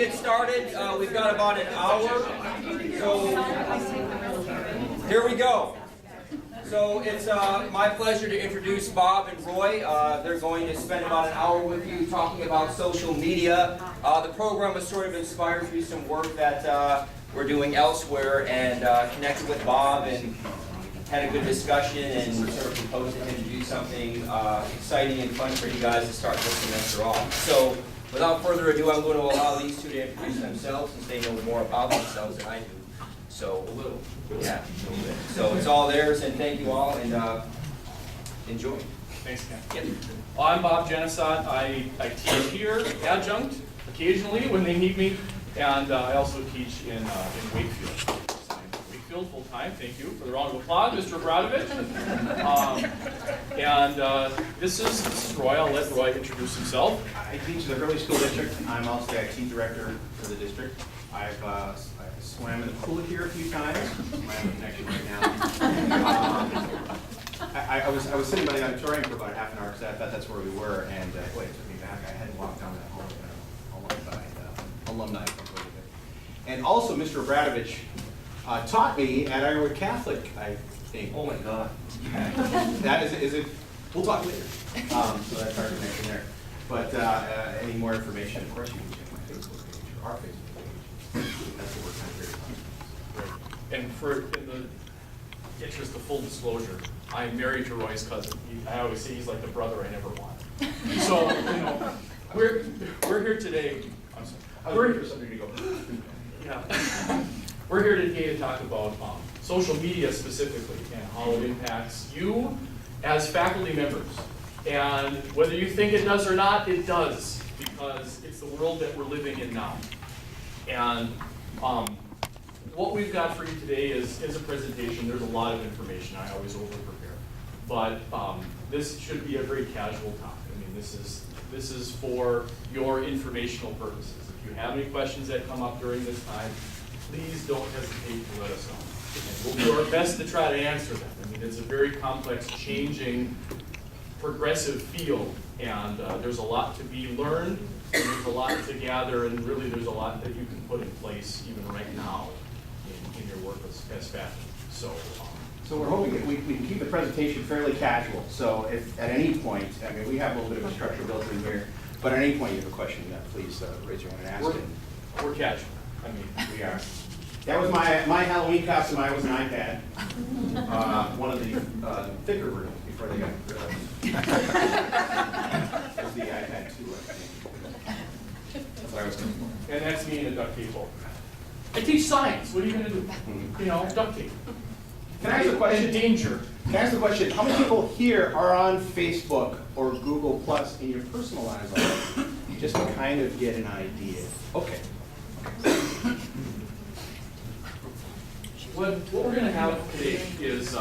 get started. We've got about an hour, so here we go. So it's my pleasure to introduce Bob and Roy. They're going to spend about an hour with you talking about social media. The program was sort of inspired through some work that we're doing elsewhere, and connected with Bob and had a good discussion and sort of proposed to him to do something exciting and fun for you guys to start this semester off. So without further ado, I'm going to allow these two to introduce themselves since they know more about themselves than I do. So a little bit. So it's all theirs, and thank you all, and enjoy. Thanks, Ken. Yep. Well, I'm Bob Genisot. I teach here, adjunct, occasionally when they need me, and I also teach in Wakefield. Full time. Thank you for the round of applause, Mr. Abradovich. This is Roy. I'll let Roy introduce himself. I teach the early school district. I'm also the IT director for the district. I've swam in the pool here a few times. I'm in connection right now. I was sitting by the auditorium for about half an hour because I thought that's where we were, and boy, it took me back. I had to walk down that hall alongside alumni. And also, Mr. Abradovich taught me at Iowa Catholic, I think. Oh my God. That is it. We'll talk later. So that's our connection there. But any more information, of course, you can check my Facebook page or our Facebook page. That's what we're kind of here. Right. And in the interest of full disclosure, I'm married to Roy's cousin. I always say he's like the brother I never wanted. So we're here today. I'm sorry. I was waiting for somebody to go. Yeah. We're here today to talk about social media specifically and how it impacts you as faculty members. And whether you think it does or not, it does, because it's the world that we're living in now. And what we've got for you today is a presentation. There's a lot of information. I always over-prepare. But this should be a very casual talk. I mean, this is for your informational purposes. If you have any questions that come up during this time, please don't hesitate to let us know. And we'll do our best to try to answer them. I mean, it's a very complex, changing, progressive field, and there's a lot to be learned, and there's a lot to gather, and really there's a lot that you can put in place even right now in your work as faculty. So we're hoping that we can keep the presentation fairly casual. So if at any point, I mean, we have a little bit of a structure built in here, but at any point you have a question, please raise your hand and ask it. We're casual. I mean, we are. That was my Halloween costume. I was an iPad. One of the thicker versions before they got rid of it. That was the iPad 2, I think. That's what I was looking for. and that's me in a duct tape holder. I teach science. What are you going to do? You know, duct tape. Can I ask a question? And danger. Can I ask a question? How many people here are on Facebook or Google Plus in your personal lives already? Just to kind of get an idea. Okay. What we're going to have today is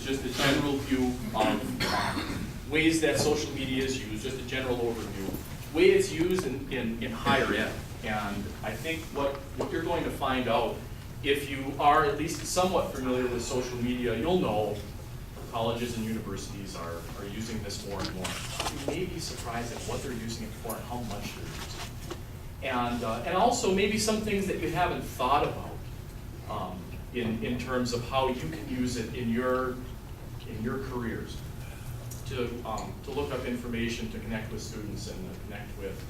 just a general view of ways that social media is used, just a general overview, way it's used in higher ed. And I think what you're going to find out, if you are at least somewhat familiar with social media, you'll know colleges and universities are using this more and more. You may be surprised at what they're using it for and how much they're using it. And also maybe some things that you haven't thought about in terms of how you can use it in your careers to look up information, to connect with students, and to connect with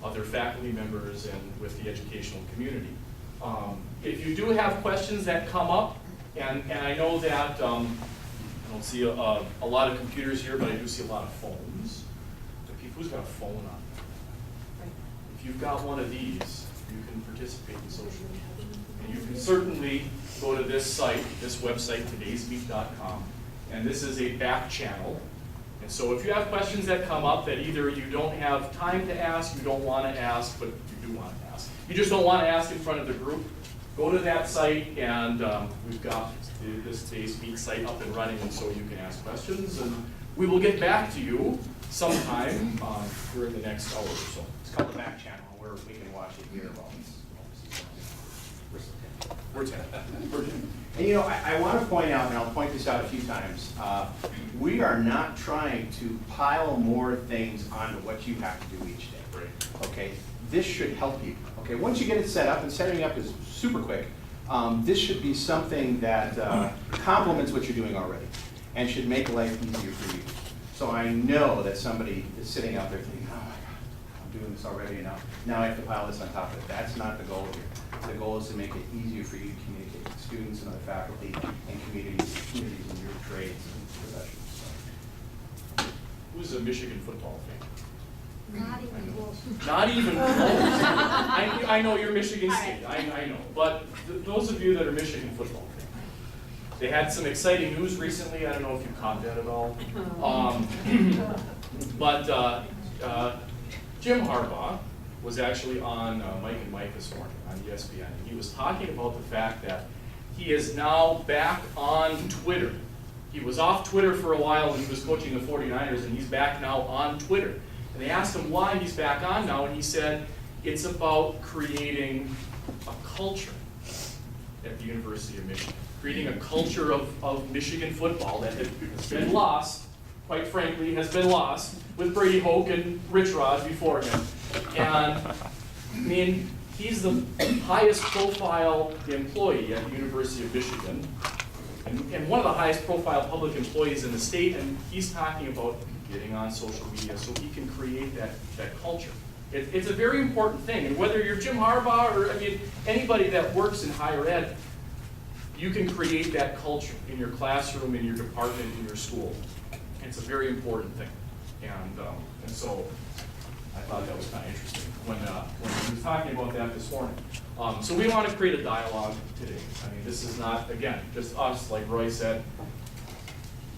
other faculty members and with the educational community. If you do have questions that come up, and I know that I don't see a lot of computers here, but I do see a lot of phones. Who's got a phone on them? If you've got one of these, you can participate in social media. And you can certainly go to this site, this website, todaysmeet.com, and this is a back channel. And so if you have questions that come up that either you don't have time to ask, you don't want to ask, but you do want to ask, you just don't want to ask in front of the group, go to that site, and we've got this Today's Meet site up and running, and so you can ask questions, and we will get back to you sometime during the next hour or so. It's called the back channel where we can watch it here. We're 10. And you know, I want to point out, and I'll point this out a few times, we are not trying to pile more things onto what you have to do each day. Right. Okay? this should help you. Okay, once you get it set up, and setting it up is super quick, this should be something that complements what you're doing already and should make life easier for you. So I know that somebody is sitting out there thinking, oh my God, I'm doing this already, and now I have to pile this on top of it. That's not the goal here. The goal is to make it easier for you to communicate with students and other faculty and communities in your trades and professions. So. Who's a Michigan football fan? Not even close. Not even close. I know you're Michigan State, I know. But those of you that are Michigan football fans, they had some exciting news recently. I don't know if you caught that at all. But Jim Harbaugh was actually on Mike and Mike this morning on ESPN. And he was talking about the fact that he is now back on Twitter. He was off Twitter for a while when he was coaching the 49ers, and he's back now on Twitter. And they asked him why he's back on now, and he said, it's about creating a culture at the University of Michigan. Creating a culture of Michigan football that has been lost, quite frankly, has been lost with Brady Hoke and Rich Rod before him. And I mean, he's the highest profile employee at the University of Michigan, and one of the highest profile public employees in the state, and he's talking about getting on social media so he can create that culture. It's a very important thing, and whether you're Jim Harbaugh or, I mean, anybody that works in higher ed, you can create that culture in your classroom, in your department, in your school. It's a very important thing, and so I thought that was kind of interesting when he was talking about that this morning. So we want to create a dialogue today. I mean, this is not, again, just us, like Roy said,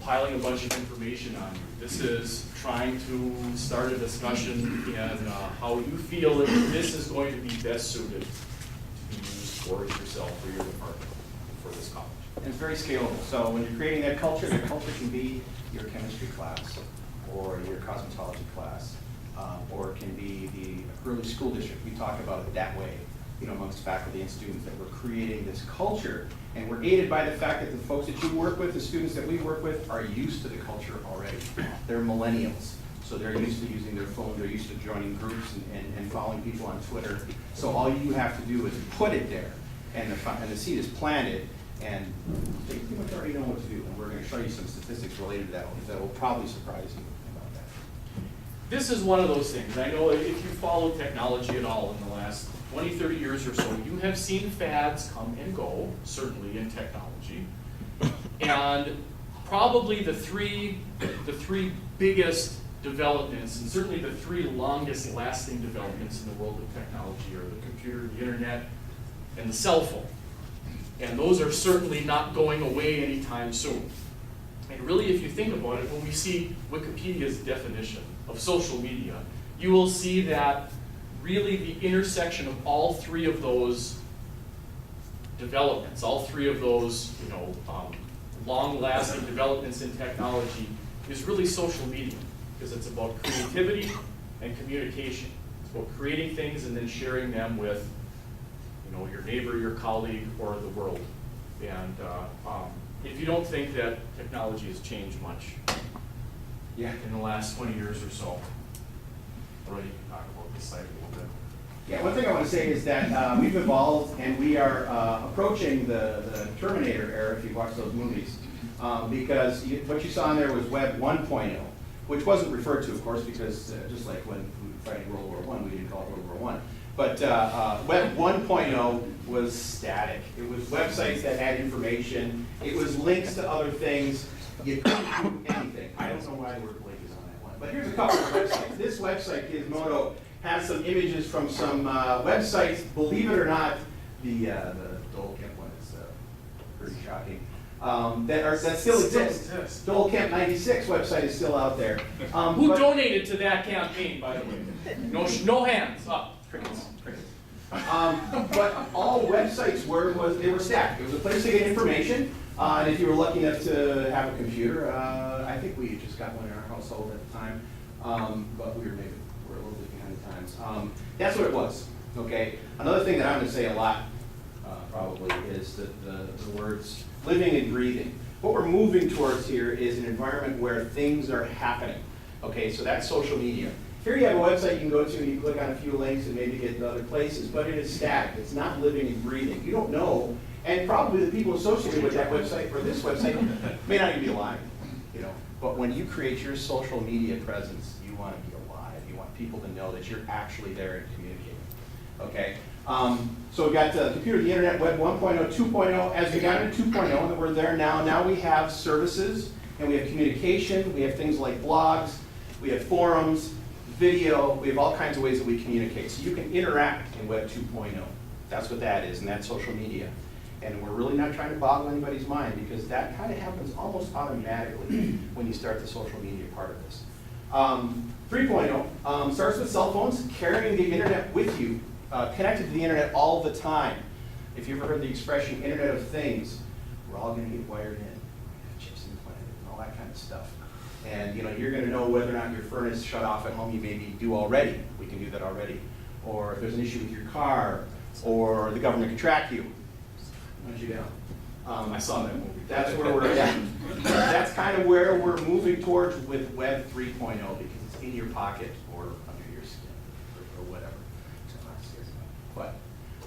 piling a bunch of information on you. This is trying to start a discussion in how you feel that this is going to be best suited to be used for yourself, for your department, for this college. And it's very scalable. So when you're creating that culture can be your chemistry class or your cosmetology class, or it can be the early school district. We talk about it that way, amongst faculty and students, that we're creating this culture, and we're aided by the fact that the folks that you work with, the students that we work with, are used to the culture already. They're millennials, so they're used to using their phone, they're used to joining groups and following people on Twitter. So all you have to do is put it there, and the seed is planted, and they pretty much already know what to do. And we're going to show you some statistics related to that will probably surprise you about that. This is one of those things. I know if you follow technology at all in the last 20, 30 years or so, you have seen fads come and go, certainly in technology. And probably the three biggest developments, and certainly the three longest lasting developments in the world of technology, are the computer, the internet, and the cell phone. And those are certainly not going away anytime soon. And really, if you think about it, when we see Wikipedia's definition of social media, you will see that really the intersection of all three of those developments, all three of those long-lasting developments in technology, is really social media, because it's about creativity and communication. It's about creating things and then sharing them with your neighbor, your colleague, or the world. And if you don't think that technology has changed much in the last 20 years or so, already talk about this site a little bit. Yeah, one thing I want to say is that we've evolved, and we are approaching the Terminator era, if you watch those movies, because what you saw in there was Web 1.0, which wasn't referred to, of course, because just like when we were fighting World War I, we didn't call it World War I. But Web 1.0 was static. It was websites that had information. It was links to other things. You couldn't do anything. I don't know why the word link is on that one. But here's a couple of websites. This website, Gizmodo, has some images from some websites. Believe it or not, the Dole Kemp one is pretty shocking. That still exists. Dole Kemp 96 website is still out there. Who donated to that campaign, by the way? No hands up. Crickets. But all websites were static. It was a place to get information, and if you were lucky enough to have a computer, I think we just got one in our household at the time, but we're a little bit behind the times. That's what it was. Okay. Another thing that I'm going to say a lot, probably, is the words living and breathing. What we're moving towards here is an environment where things are happening. Okay, so that's social media. Here you have a website you can go to and you click on a few links and maybe get to other places, but it is static. It's not living and breathing. You don't know, and probably the people associated with that website or this website may not even be alive, you know. But when you create your social media presence, you want to be alive. You want people to know that you're actually there and communicating. Okay. So we've got computer, the internet, web 1.0, 2.0. As we got into 2.0, and we're there now. Now we have services and we have communication. We have things like blogs. We have forums, video. We have all kinds of ways that we communicate. So you can interact in web 2.0. That's what that is, and that's social media. And we're really not trying to boggle anybody's mind because that kind of happens almost automatically when you start the social media part of this. 3.0 starts with cell phones, carrying the internet with you, connected to the internet all the time. If you've ever heard the expression Internet of Things, we're all going to get wired in, chips implanted, and all that kind of stuff. And you know, you're going to know whether or not your furnace shut off at home. You maybe do already. We can do that already. Or if there's an issue with your car, or the government can track you. Hunt you down. I saw that movie. That's where we're at. That's kind of where we're moving towards with Web 3.0 because it's in your pocket or under your skin or whatever. But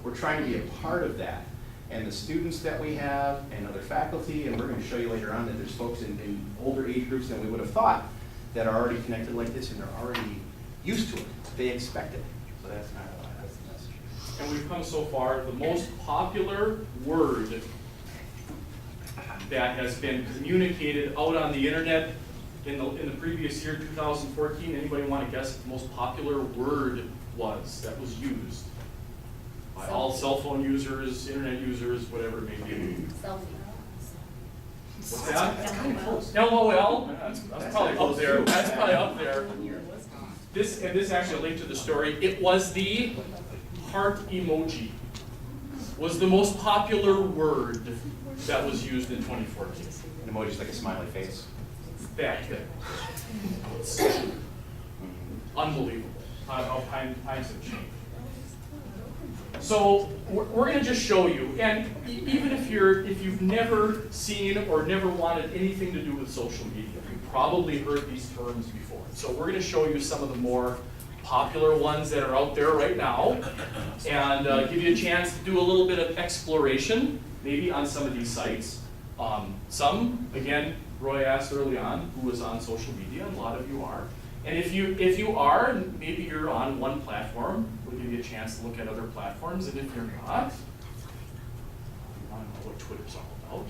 we're trying to be a part of that. And the students that we have and other faculty, and we're going to show you later on that there's folks in older age groups than we would have thought that are already connected like this and they're already used to it. They expect it. So that's not a lie. That's the message. And we've come so far, the most popular word that has been communicated out on the internet in the previous year, 2014, anybody want to guess what the most popular word was that was used by all cell phone users, internet users, whatever it may be? What's that? That's kind of close. LOL? That's probably up there. That's probably up there. This actually linked to the story. It was the heart emoji. Was the most popular word that was used in 2014. An emoji's like a smiley face. Back then. Unbelievable how times have changed. So we're going to just show you, and even if you've never seen or never wanted anything to do with social media, you've probably heard these terms before. So we're going to show you some of the more popular ones that are out there right now, and give you a chance to do a little bit of exploration, maybe on some of these sites. Some, again, Roy asked early on who was on social media, and a lot of you are. And if you are, and maybe you're on one platform, we'll give you a chance to look at other platforms. And if you're not, you want to know what Twitter's all about,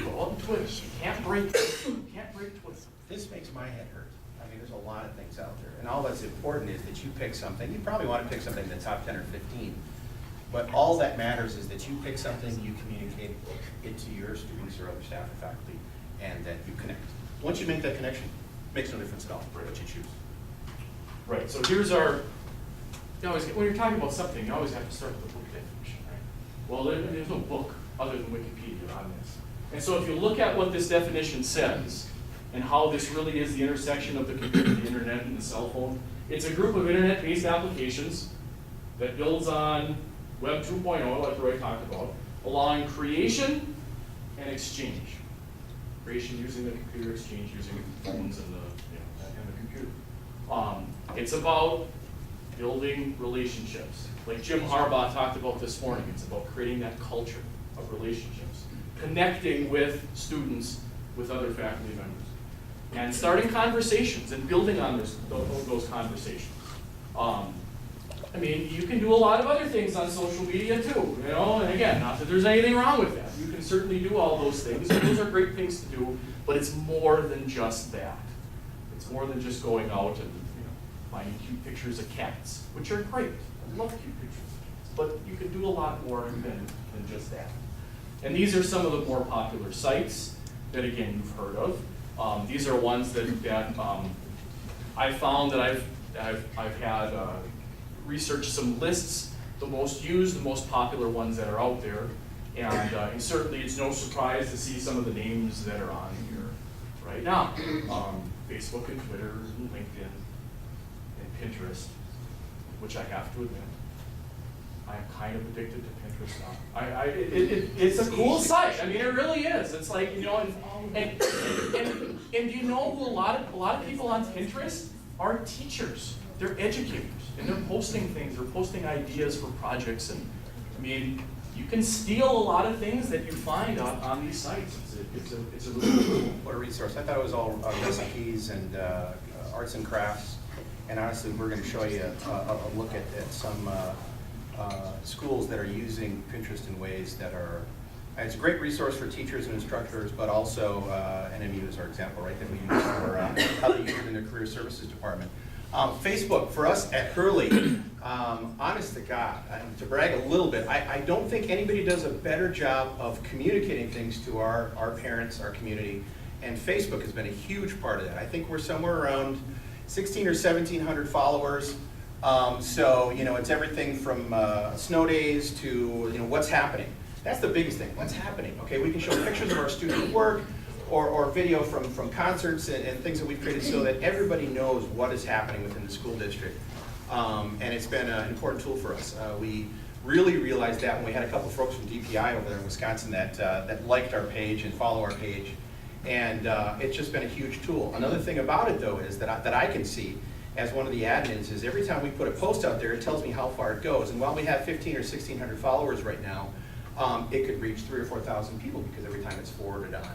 go on Twitter. You can't break Twitter. This makes my head hurt. I mean, there's a lot of things out there. And all that's important is that you pick something. You probably want to pick something in the top 10 or 15. But all that matters is that you pick something, you communicate it to your students or other staff or faculty, and that you connect. Once you make that connection, it makes no difference at all what you choose. Right, so here's our, when you're talking about something, you always have to start with the book definition, right? Well, there's no book other than Wikipedia on this. And so if you look at what this definition says, and how this really is the intersection of the computer, the internet, and the cell phone, it's a group of internet-based applications that builds on Web 2.0, like Roy talked about, allowing creation and exchange. Creation using the computer, exchange using phones and the computer. It's about building relationships. Like Jim Harbaugh talked about this morning, it's about creating that culture of relationships, connecting with students, with other faculty members, and starting conversations and building on those conversations. I mean, you can do a lot of other things on social media too, you know, and again, not that there's anything wrong with that. You can certainly do all those things, and those are great things to do, but it's more than just that. It's more than just going out and finding cute pictures of cats, which are great. I love cute pictures of cats, but you can do a lot more than just that. And these are some of the more popular sites that, again, you've heard of. These are ones that I found that I've had researched some lists, the most used, the most popular ones that are out there. And certainly it's no surprise to see some of the names that are on here right now. Facebook and Twitter and LinkedIn and Pinterest, which I have to admit, I'm kind of addicted to Pinterest now. It's a cool site. I mean, it really is. It's like, and do you know who a lot of people on Pinterest are teachers, they're educators, and they're posting things, they're posting ideas for projects, and I mean, you can steal a lot of things that you find on these sites. It's a really cool. What a resource. I thought it was all recipes and arts and crafts. And honestly, we're going to show you a look at some schools that are using Pinterest in ways that are, it's a great resource for teachers and instructors, but also NMU is our example, right, that we use for how they use it in their career services department. Facebook, for us at Hurley, honest to God, to brag a little bit, I don't think anybody does a better job of communicating things to our parents, our community, and Facebook has been a huge part of that. I think we're somewhere around 1,600 or 1,700 followers. So, you know, it's everything from snow days to, you know, what's happening. That's the biggest thing, what's happening. Okay, we can show pictures of our student work, or video from concerts and things that we've created so that everybody knows what is happening within the school district. And it's been an important tool for us. We really realized that when we had a couple folks from DPI over there in Wisconsin that liked our page and follow our page. And it's just been a huge tool. Another thing about it though is that I can see as one of the admins is every time we put a post out there, it tells me how far it goes. And while we have 1,500 or 1,600 followers right now, it could reach 3,000 or 4,000 people because every time it's forwarded on,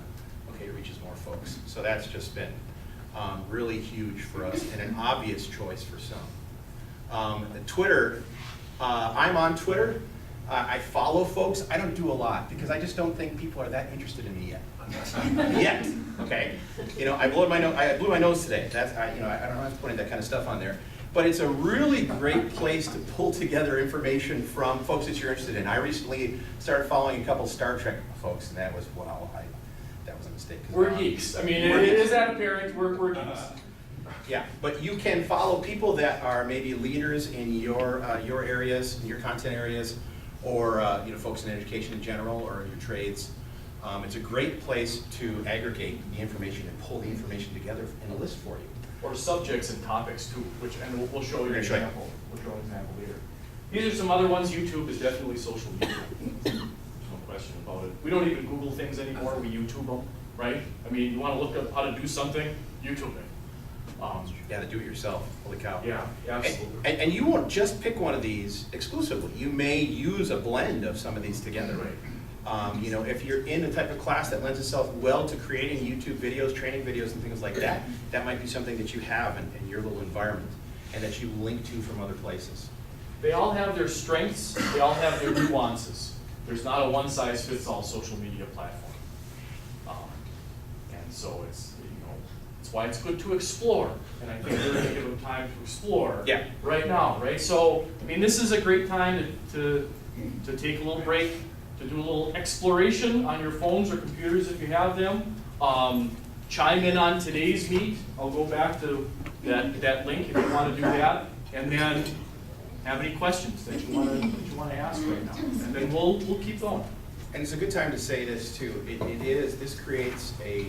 okay, it reaches more folks. So that's just been really huge for us and an obvious choice for some. Twitter, I'm on Twitter. I follow folks. I don't do a lot because I just don't think people are that interested in me yet. Yet, okay? You know, I blew my nose today. That's, you know, I don't have to put that kind of stuff on there. But it's a really great place to pull together information from folks that you're interested in. I recently started following a couple Star Trek folks, and that was, wow, that was a mistake. We're geeks. I mean, it is that apparent, we're geeks. Yeah, but you can follow people that are maybe leaders in your areas, in your content areas, or you know, folks in education in general, or your trades. It's a great place to aggregate the information and pull the information together in a list for you. Or subjects and topics too, which, and we'll show you an example. We'll show an example later. These are some other ones. YouTube is definitely social media. There's no question about it. We don't even Google things anymore. We YouTube them, right? I mean, you want to look up how to do something, YouTube it. Yeah, to do it yourself. Holy cow. Yeah, absolutely. And you won't just pick one of these exclusively. You may use a blend of some of these together. Right. You know, if you're in the type of class that lends itself well to creating YouTube videos, training videos, and things like that, that might be something that you have in your little environment and that you link to from other places. They all have their strengths. They all have their nuances. There's not a one-size-fits-all social media platform. And so it's, you know, it's why it's good to explore. And I think we're going to give them time to explore right now, right? So, I mean, this is a great time to take a little break, to do a little exploration on your phones or computers if you have them. Chime in on today's meet. I'll go back to that link if you want to do that. And then have any questions that you want to ask right now. And then we'll keep going. And it's a good time to say this too. This creates a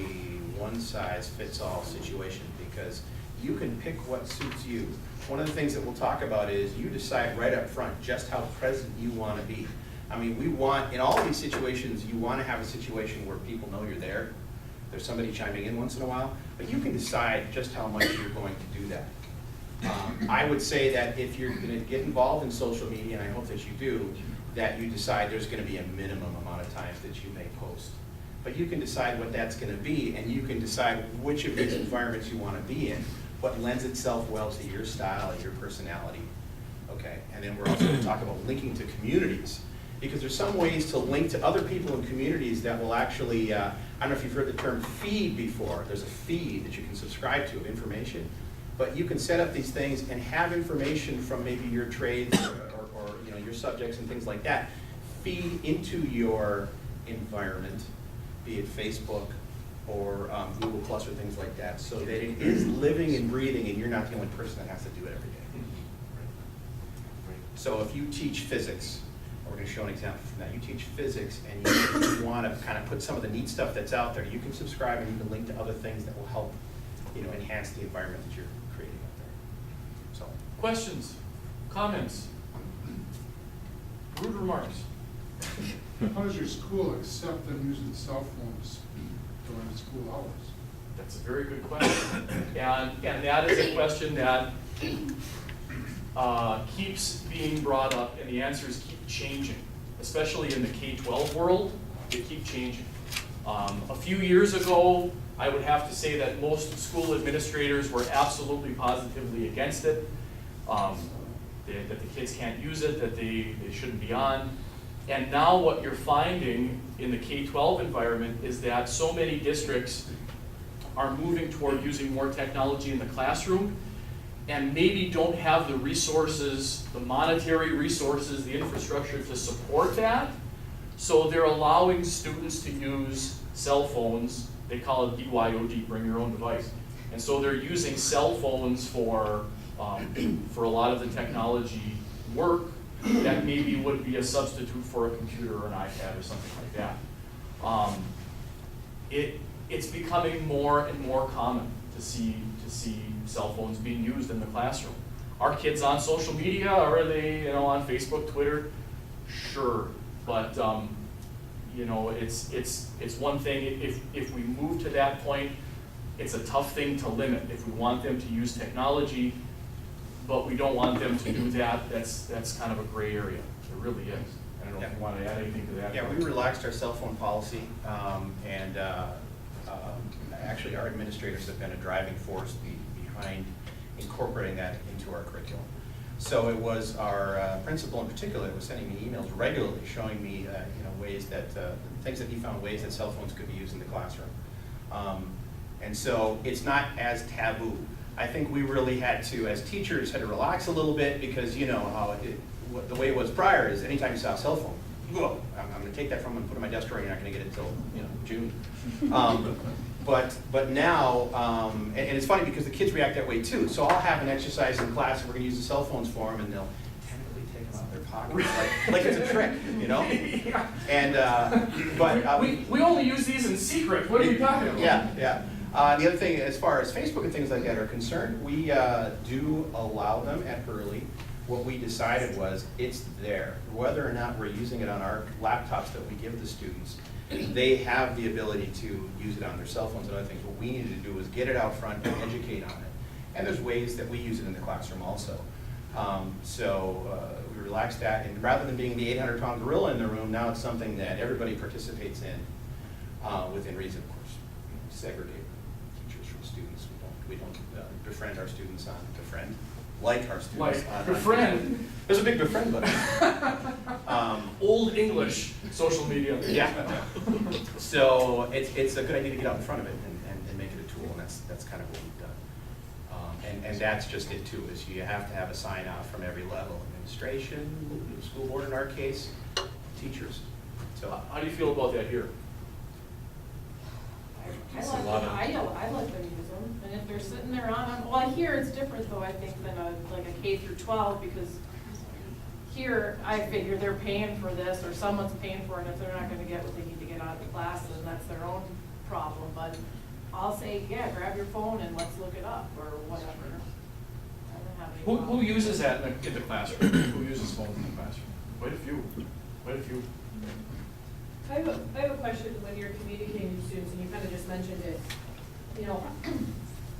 one-size-fits-all situation because you can pick what suits you. One of the things that we'll talk about is you decide right up front just how present you want to be. I mean, we want, in all these situations, you want to have a situation where people know you're there. There's somebody chiming in once in a while, but you can decide just how much you're going to do that. I would say that if you're going to get involved in social media, and I hope that you do, that you decide there's going to be a minimum amount of times that you may post. But you can decide what that's going to be, and you can decide which of these environments you want to be in, what lends itself well to your style and your personality. Okay, and then we're also going to talk about linking to communities, because there's some ways to link to other people in communities that will actually, I don't know if you've heard the term feed before. There's a feed that you can subscribe to of information, but you can set up these things and have information from maybe your trades or you know, your subjects and things like that feed into your environment, be it Facebook or Google Plus or things like that, so that it is living and breathing and you're not the only person that has to do it every day. So if you teach physics, we're going to show an example from that. You teach physics and you want to kind of put some of the neat stuff that's out there. You can subscribe and you can link to other things that will help, you know, enhance the environment that you're creating out there. So, Questions? Comments? Rude remarks? How does your school accept them using cell phones during the school hours? That's a very good question. And that is a question that keeps being brought up, and the answers keep changing, especially in the K-12 world. They keep changing. A few years ago, I would have to say that most school administrators were absolutely positively against it, that the kids can't use it, that they shouldn't be on. And now what you're finding in the K-12 environment is that so many districts are moving toward using more technology in the classroom and maybe don't have the resources, the monetary resources, the infrastructure to support that. So they're allowing students to use cell phones. They call it BYOD, bring your own device. And so they're using cell phones for a lot of the technology work that maybe would be a substitute for a computer or an iPad or something like that. It's becoming more and more common to see cell phones being used in the classroom. Are kids on social media? Are they, on Facebook, Twitter? Sure, but it's one thing. If we move to that point, it's a tough thing to limit. If we want them to use technology, but we don't want them to do that, that's kind of a gray area. It really is. I don't know if you want to add anything to that. Yeah, we relaxed our cell phone policy, and actually our administrators have been a driving force behind incorporating that into our curriculum. So it was our principal in particular that was sending me emails regularly showing me ways that, things that he found ways that cell phones could be used in the classroom. And so it's not as taboo. I think we really had to, as teachers, had to relax a little bit because how the way it was prior is anytime you saw a cell phone, whoa, I'm going to take that from and put it in my desk drawer. You're not going to get it until June. But now, and it's funny because the kids react that way too. So I'll have an exercise in class and we're going to use the cell phones for them, and they'll tentatively take them out of their pockets like it's a trick, Yeah. And but we only use these in secret. What are you talking about? Yeah. The other thing, as far as Facebook and things like that are concerned, we do allow them at early. What we decided was it's there. Whether or not we're using it on our laptops that we give the students, they have the ability to use it on their cell phones and other things. What we needed to do was get it out front and educate on it. And there's ways that we use it in the classroom also. We relaxed that, and rather than being the 800-pound gorilla in the room, now it's something that everybody participates in, within reason, of course. Segregate teachers from students. We don't befriend our students on befriend. Like our students. Like befriend. There's a big befriend button. Old English social media. Yeah. So it's a good idea to get out in front of it and make it a tool, and that's kind of what we've done. And that's just it too, is you have to have a sign off from every level: administration, the school board in our case, teachers. So how do you feel about that here? I let them use them, and if they're sitting there on them, well, here it's different though, I think, than like a K through 12, because here I figure they're paying for this, or someone's paying for it, and if they're not gonna get what they need to get out of the class, then that's their own problem, but I'll say, yeah, grab your phone and let's look it up, or whatever. I don't have any Who problem. uses that in the classroom? Who uses phones in the classroom? Quite a few. Quite a few. I have a question when you're communicating to students, and you kind of just mentioned it.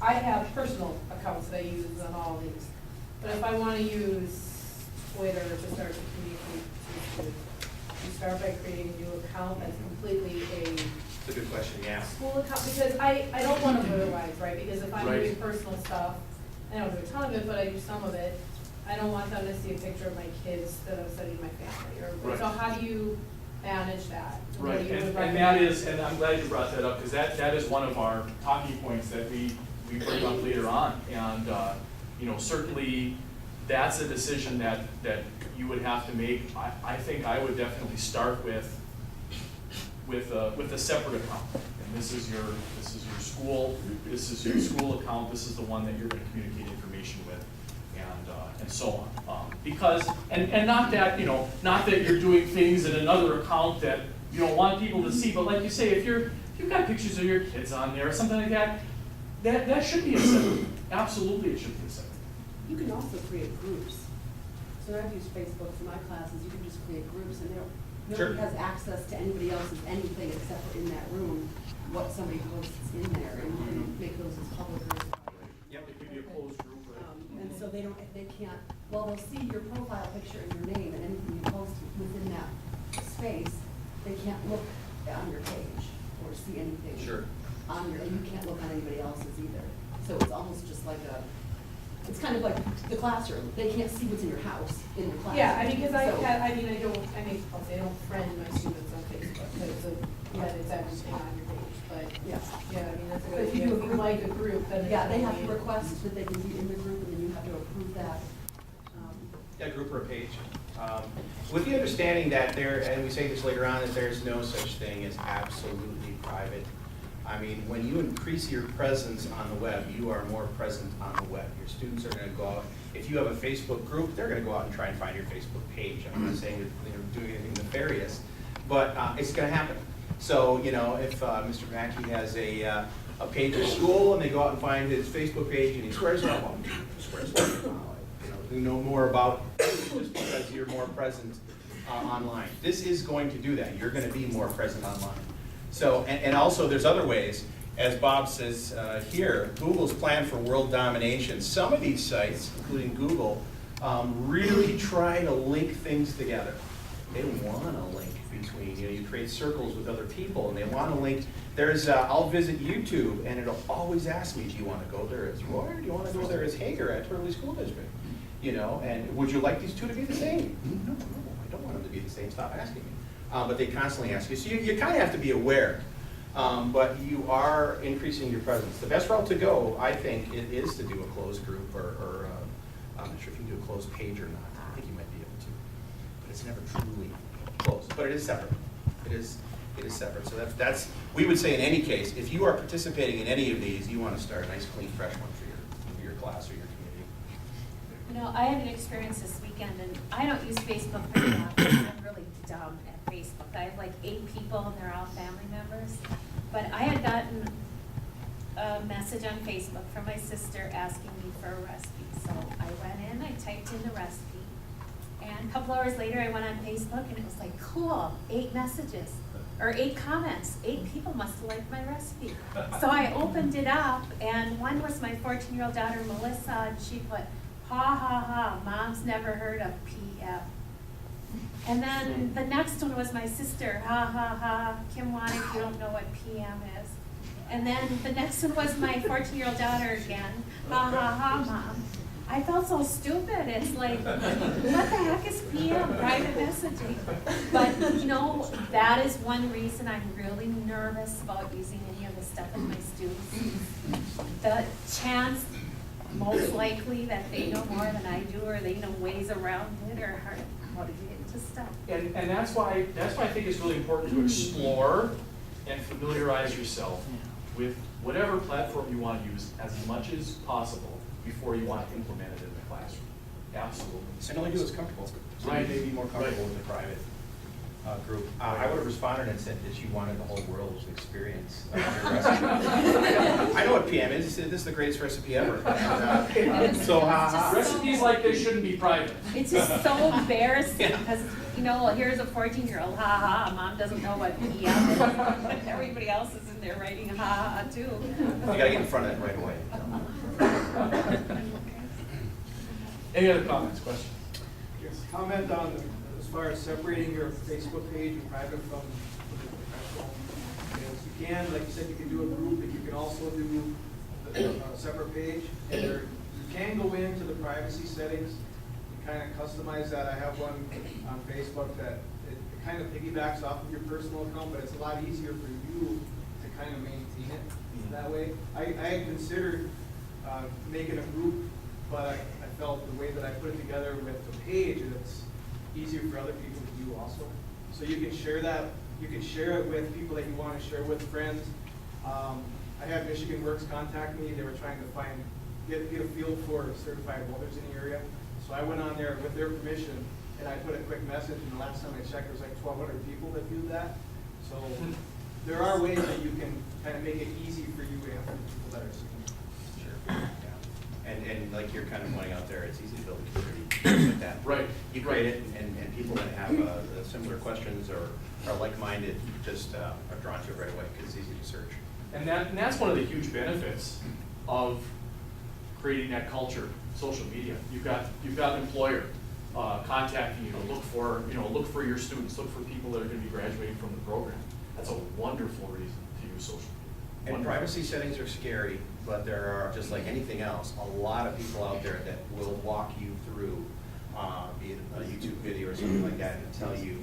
I have personal accounts that I use on all these, but if I want to use Twitter to start to communicate to students, you start by creating a new account that's completely it's a good question, yeah. school account, because I don't want to otherwise, right? Because if I'm Right. doing personal stuff, I don't do a ton of it, but I do some of it, I don't want them to see a picture of my kids that I'm sending my family. Right. So how do you manage that? Right, What do you and recommend? that is, and I'm glad you brought that up, because that is one of our talking points that we bring up later on. And, certainly that's a decision that you would have to make. I think I would definitely start with a separate account. And this is your school account, this is the one that you're gonna communicate information with, and so on. Because, and not that, not that you're doing things in another account that you don't want people to see, but like you say, if you've got pictures of your kids on there or something like that should be a separate. Absolutely, it should be a separate. You can also create groups. So I've used Facebook for my classes. You can just create groups, and Sure. Nobody has access to anybody else's anything except for in that room, what somebody posts in there, and you can make those as public or as private. Yep. It could be a closed group or. And so they can't, well, they'll see your profile picture and your name and anything you post within that space, they can't look on your page or see anything. Sure. On your, and you can't look on anybody else's either. So it's almost just like it's kind of like the classroom. They can't see what's in your house, in your classroom. Yeah, I mean, because So- I'll say I don't friend my students on Facebook, but it's everything on your page, but, Yeah. yeah, I mean, that's a But good if you idea. do If you like a group, then it's. Yeah, they have to definitely- request that they can be in the group, and then you have to approve that. Yeah, group or a page. With the understanding that and we say this later on, that there's no such thing as absolutely private. I mean, when you increase your presence on the web, you are more present on the web. Your students are going to go out. If you have a Facebook group, they're going to go out and try and find your Facebook page. I'm not saying that they're doing anything nefarious, but it's going to happen. So, you know, if Mr. Mackey has a page at school and they go out and find his Facebook page and he swears off, well, swears off. We know more about just because you're more present online. This is going to do that. You're going to be more present online. So, and also there's other ways, as Bob says here, Google's plan for world domination. Some of these sites, including Google, really try to link things together. They want to link between, you create circles with other people and they want to link. There's, I'll visit YouTube and it'll always ask me, do you want to go there as Roy or do you want to go there as Haeger at Turley School District? You know, and would you like these two to be the same? No, I don't want them to be the same, stop asking me. But they constantly ask you. So you kind of have to be aware, but you are increasing your presence. The best route to go, I think, is to do a closed group or I'm not sure if you can do a closed page or not. I think you might be able to, but it's never truly closed, but it is separate. It is separate. So that's, we would say in any case, if you are participating in any of these, you want to start a nice, clean, fresh one for your class or your community. You know, I had an experience this weekend, and I don't use Facebook very often. I'm really dumb at Facebook. I have like 8 people, and they're all family members. But I had gotten a message on Facebook from my sister asking me for a recipe. So I went in, I typed in the recipe, and a couple hours later, I went on Facebook, and it was like, cool, 8 messages. Or 8 comments. 8 people must have liked my recipe. So I opened it up, and one was my 14-year-old daughter, Melissa, and she put, ha ha ha, mom's never heard of PM. And then the next one was my sister, ha ha ha, Kim Wanek, you don't know what PM is. And then the next one was my 14-year-old daughter again, ha ha ha, mom. I felt so stupid. It's like, what the heck is PM, private messaging? But you know, that is one reason I'm really nervous about using any of the stuff with my students. The chance, most likely, that they know more than I do, or they know ways around it, or how to get into stuff. And that's why I think it's really important to explore and familiarize yourself with whatever platform you want to use as much as possible before you want to implement it in the classroom. Absolutely. And only do what's comfortable. So Right. you may be more comfortable with the private group. I would have responded and said that you wanted the whole world to experience your recipe. I know what PM is. This is the greatest recipe ever. And, so, Recipes like this shouldn't be private. It's just so embarrassing, because, you know, here's a 14-year-old, ha ha, mom doesn't know what PM is. But everybody else is in there writing ha ha too. You got to get in front of it right away. Any other comments, questions? Yes, comment on, as far as separating your Facebook page and private from the professional. Yes, you can, like you said, you can do a group, but you can also do a separate page. And you can go into the privacy settings and kind of customize that. I have one on Facebook that it kind of piggybacks off of your personal account, but it's a lot easier for you to kind of maintain it that way. I considered making a group, but I felt the way that I put it together with the page, it's easier for other people to do also. So you can share that, you can share it with people that you want to share with, friends. I had Michigan Works contact me. They were trying to get a feel for certified welders in the area. So I went on there with their permission, and I put a quick message, and the last time I checked, there was like 1,200 people that viewed that. So there are ways that you can kind of make it easy for you and for people that are seeing. Sure. Yeah. And like you're kind of pointing out there, it's easy to build a community like that. Right. You create it, and people that have similar questions or are like-minded just are drawn to it right away because it's easy to search. And that's one of the huge benefits of creating that culture, social media. You've got an employer contacting you to look for your students, look for people that are going to be graduating from the program. That's a wonderful reason to use social media. And privacy settings are scary, but there are, just like anything else, a lot of people out there that will walk you through, be it a YouTube video or something like that, and tell you,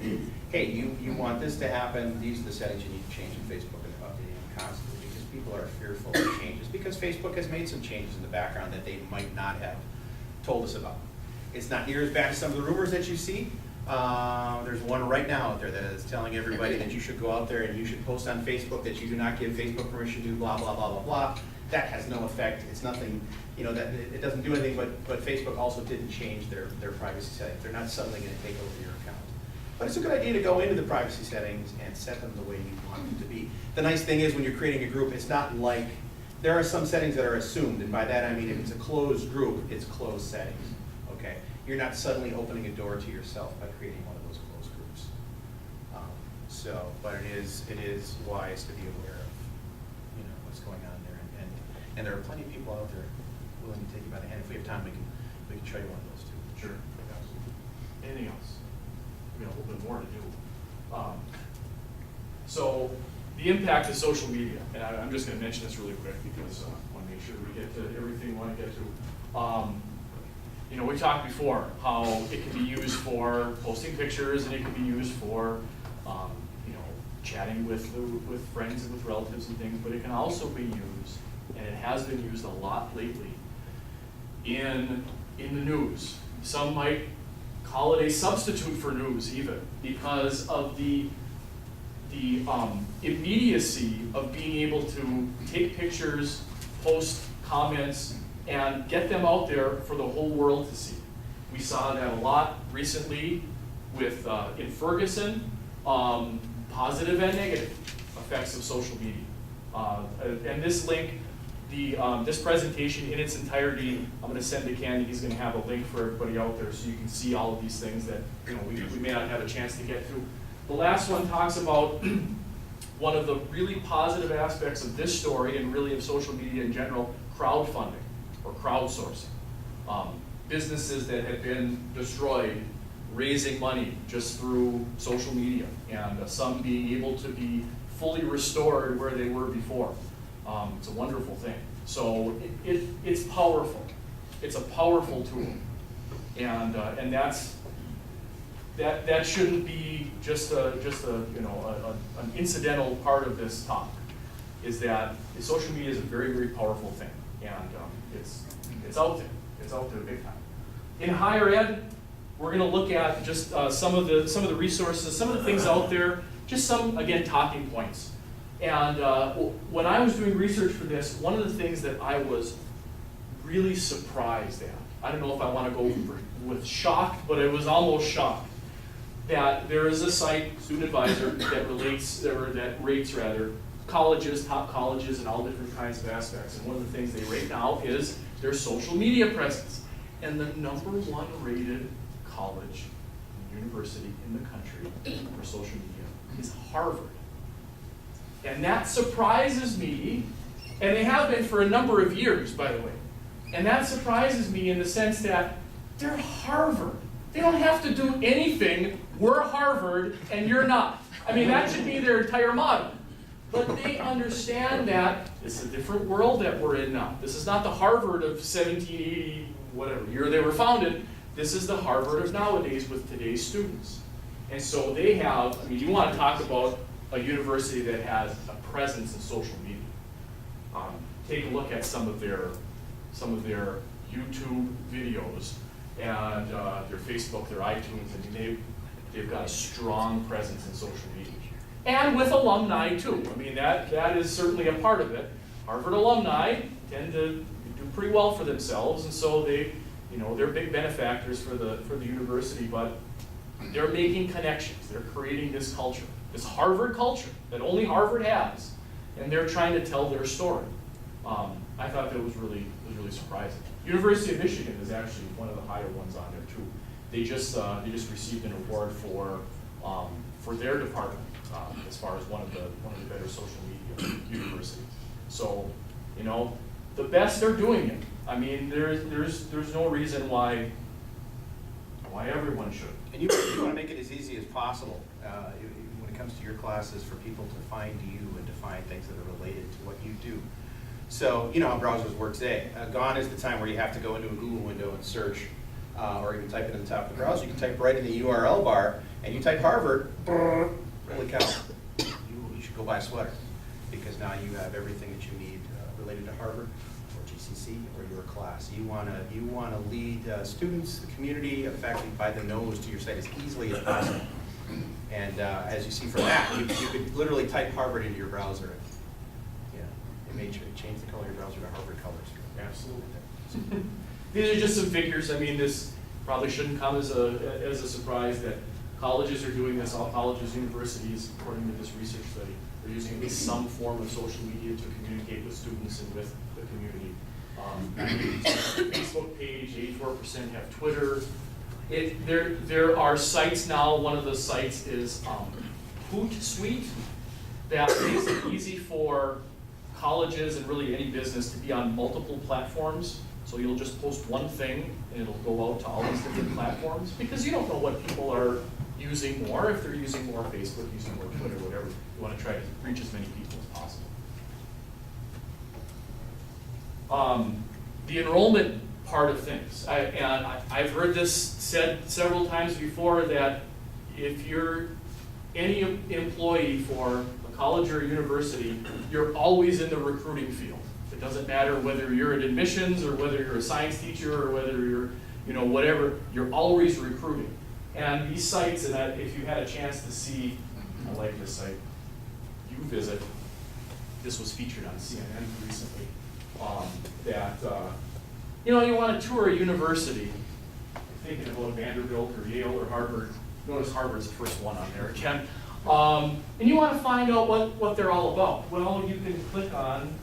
hey, you want this to happen, these are the settings you need to change in Facebook, and updating them constantly, because people are fearful of changes, because Facebook has made some changes in the background that they might not have told us about. It's not near as bad as some of the rumors that you see. There's one right now out there that is telling everybody that you should go out there and you should post on Facebook that you do not give Facebook permission to, blah, blah, blah, blah, blah. That has no effect. It's nothing, that it doesn't do anything, but Facebook also didn't change their privacy settings. They're not suddenly going to take over your account. But it's a good idea to go into the privacy settings and set them the way you want them to be. The nice thing is when you're creating a group, it's not like, there are some settings that are assumed, and by that I mean if it's a closed group, it's closed settings. Okay, you're not suddenly opening a door to yourself by creating one of those closed groups. But it is wise to be aware of, what's going on there, and there are plenty of people out there willing to take you by the hand. If we have time, we can show you one of those too. Sure. Anything else? We have a little bit more to do. So the impact of social media, and I'm just going to mention this really quick because I want to make sure we get to everything we want to get to. We talked before how it can be used for posting pictures, and it can be used for, chatting with friends and with relatives and things. But it can also be used, and it has been used a lot lately, in the news. Some might call it a substitute for news, even because of the immediacy of being able to take pictures, post comments, and get them out there for the whole world to see. We saw that a lot recently with in Ferguson, positive and negative effects of social media. And this link, this presentation in its entirety, I'm going to send to Candy. He's going to have a link for everybody out there so you can see all of these things that we may not have a chance to get through. The last one talks about one of the really positive aspects of this story and really of social media in general, crowdfunding or crowdsourcing. Businesses that have been destroyed raising money just through social media, and some being able to be fully restored where they were before. It's a wonderful thing. So it's powerful. It's a powerful tool, and that shouldn't be just an incidental part of this talk. Is that social media is a very, very powerful thing, and it's out there. It's out there big time. In higher ed, we're going to look at just some of the resources, some of the things out there, just some, again, talking points. And when I was doing research for this, one of the things that I was really surprised at, I don't know if I want to go with shocked, but it was almost shocked, that there is a site, Student Advisor, that rates colleges, top colleges, and all different kinds of aspects. And one of the things they rate now is their social media presence. And the #1 rated college and university in the country for social media is Harvard. And that surprises me, and they have been for a number of years, by the way. And that surprises me in the sense that they're Harvard. They don't have to do anything. We're Harvard, and you're not. I mean, that should be their entire motto. But they understand that it's a different world that we're in now. This is not the Harvard of 1780, whatever year they were founded. This is the Harvard of nowadays with today's students. And so they have, you want to talk about a university that has a presence in social media. Take a look at some of their YouTube videos and their Facebook, their iTunes, they've got a strong presence in social media. And with alumni too. That is certainly a part of it. Harvard alumni tend to do pretty well for themselves, and so they're big benefactors for the university, but they're making connections. They're creating this culture, this Harvard culture that only Harvard has, and they're trying to tell their story. I thought that was really surprising. University of Michigan is actually one of the higher ones on there too. They just received an award for their department as far as one of the better social media universities. So, you know, the best are doing it. I mean, there's no reason why everyone should. And you want to make it as easy as possible when it comes to your classes for people to find you and to find things that are related to what you do. So, you know how browsers work today. Gone is the time where you have to go into a Google window and search, or you can type it in the top of the browser. You can type right in the URL bar, and you type Harvard, holy cow, you should go buy a sweater, because now you have everything that you need related to Harvard, or GCC, or your class. You want to lead students, the community, the faculty by the nose to your site as easily as possible. And as you see from that, you could literally type Harvard into your browser. And, it may change the color of your browser to Harvard colors. Absolutely. These are just some figures. I mean, this probably shouldn't come as a surprise that colleges are doing this. All colleges, universities, according to this research study, are using at least some form of social media to communicate with students and with the community. 90% Facebook page, 84% have Twitter. There are sites now. One of the sites is Hootsuite that makes it easy for colleges and really any business to be on multiple platforms. So you'll just post one thing and it'll go out to all these different platforms, because you don't know what people are using more. If they're using more Facebook, using more Twitter, whatever, you want to try to reach as many people as possible. The enrollment part of things, I've heard this said several times before, that if you're any employee for a college or a university, you're always in the recruiting field. It doesn't matter whether you're at admissions or whether you're a science teacher or whether you're, you know, whatever, you're always recruiting. And these sites, and if you had a chance to see, I like this site, UVisit, this was featured on CNN recently, you know, you want to tour a university, thinking about Vanderbilt or Yale or Harvard. Notice Harvard's the first one on there again. And you want to find out what they're all about. Well, you can click on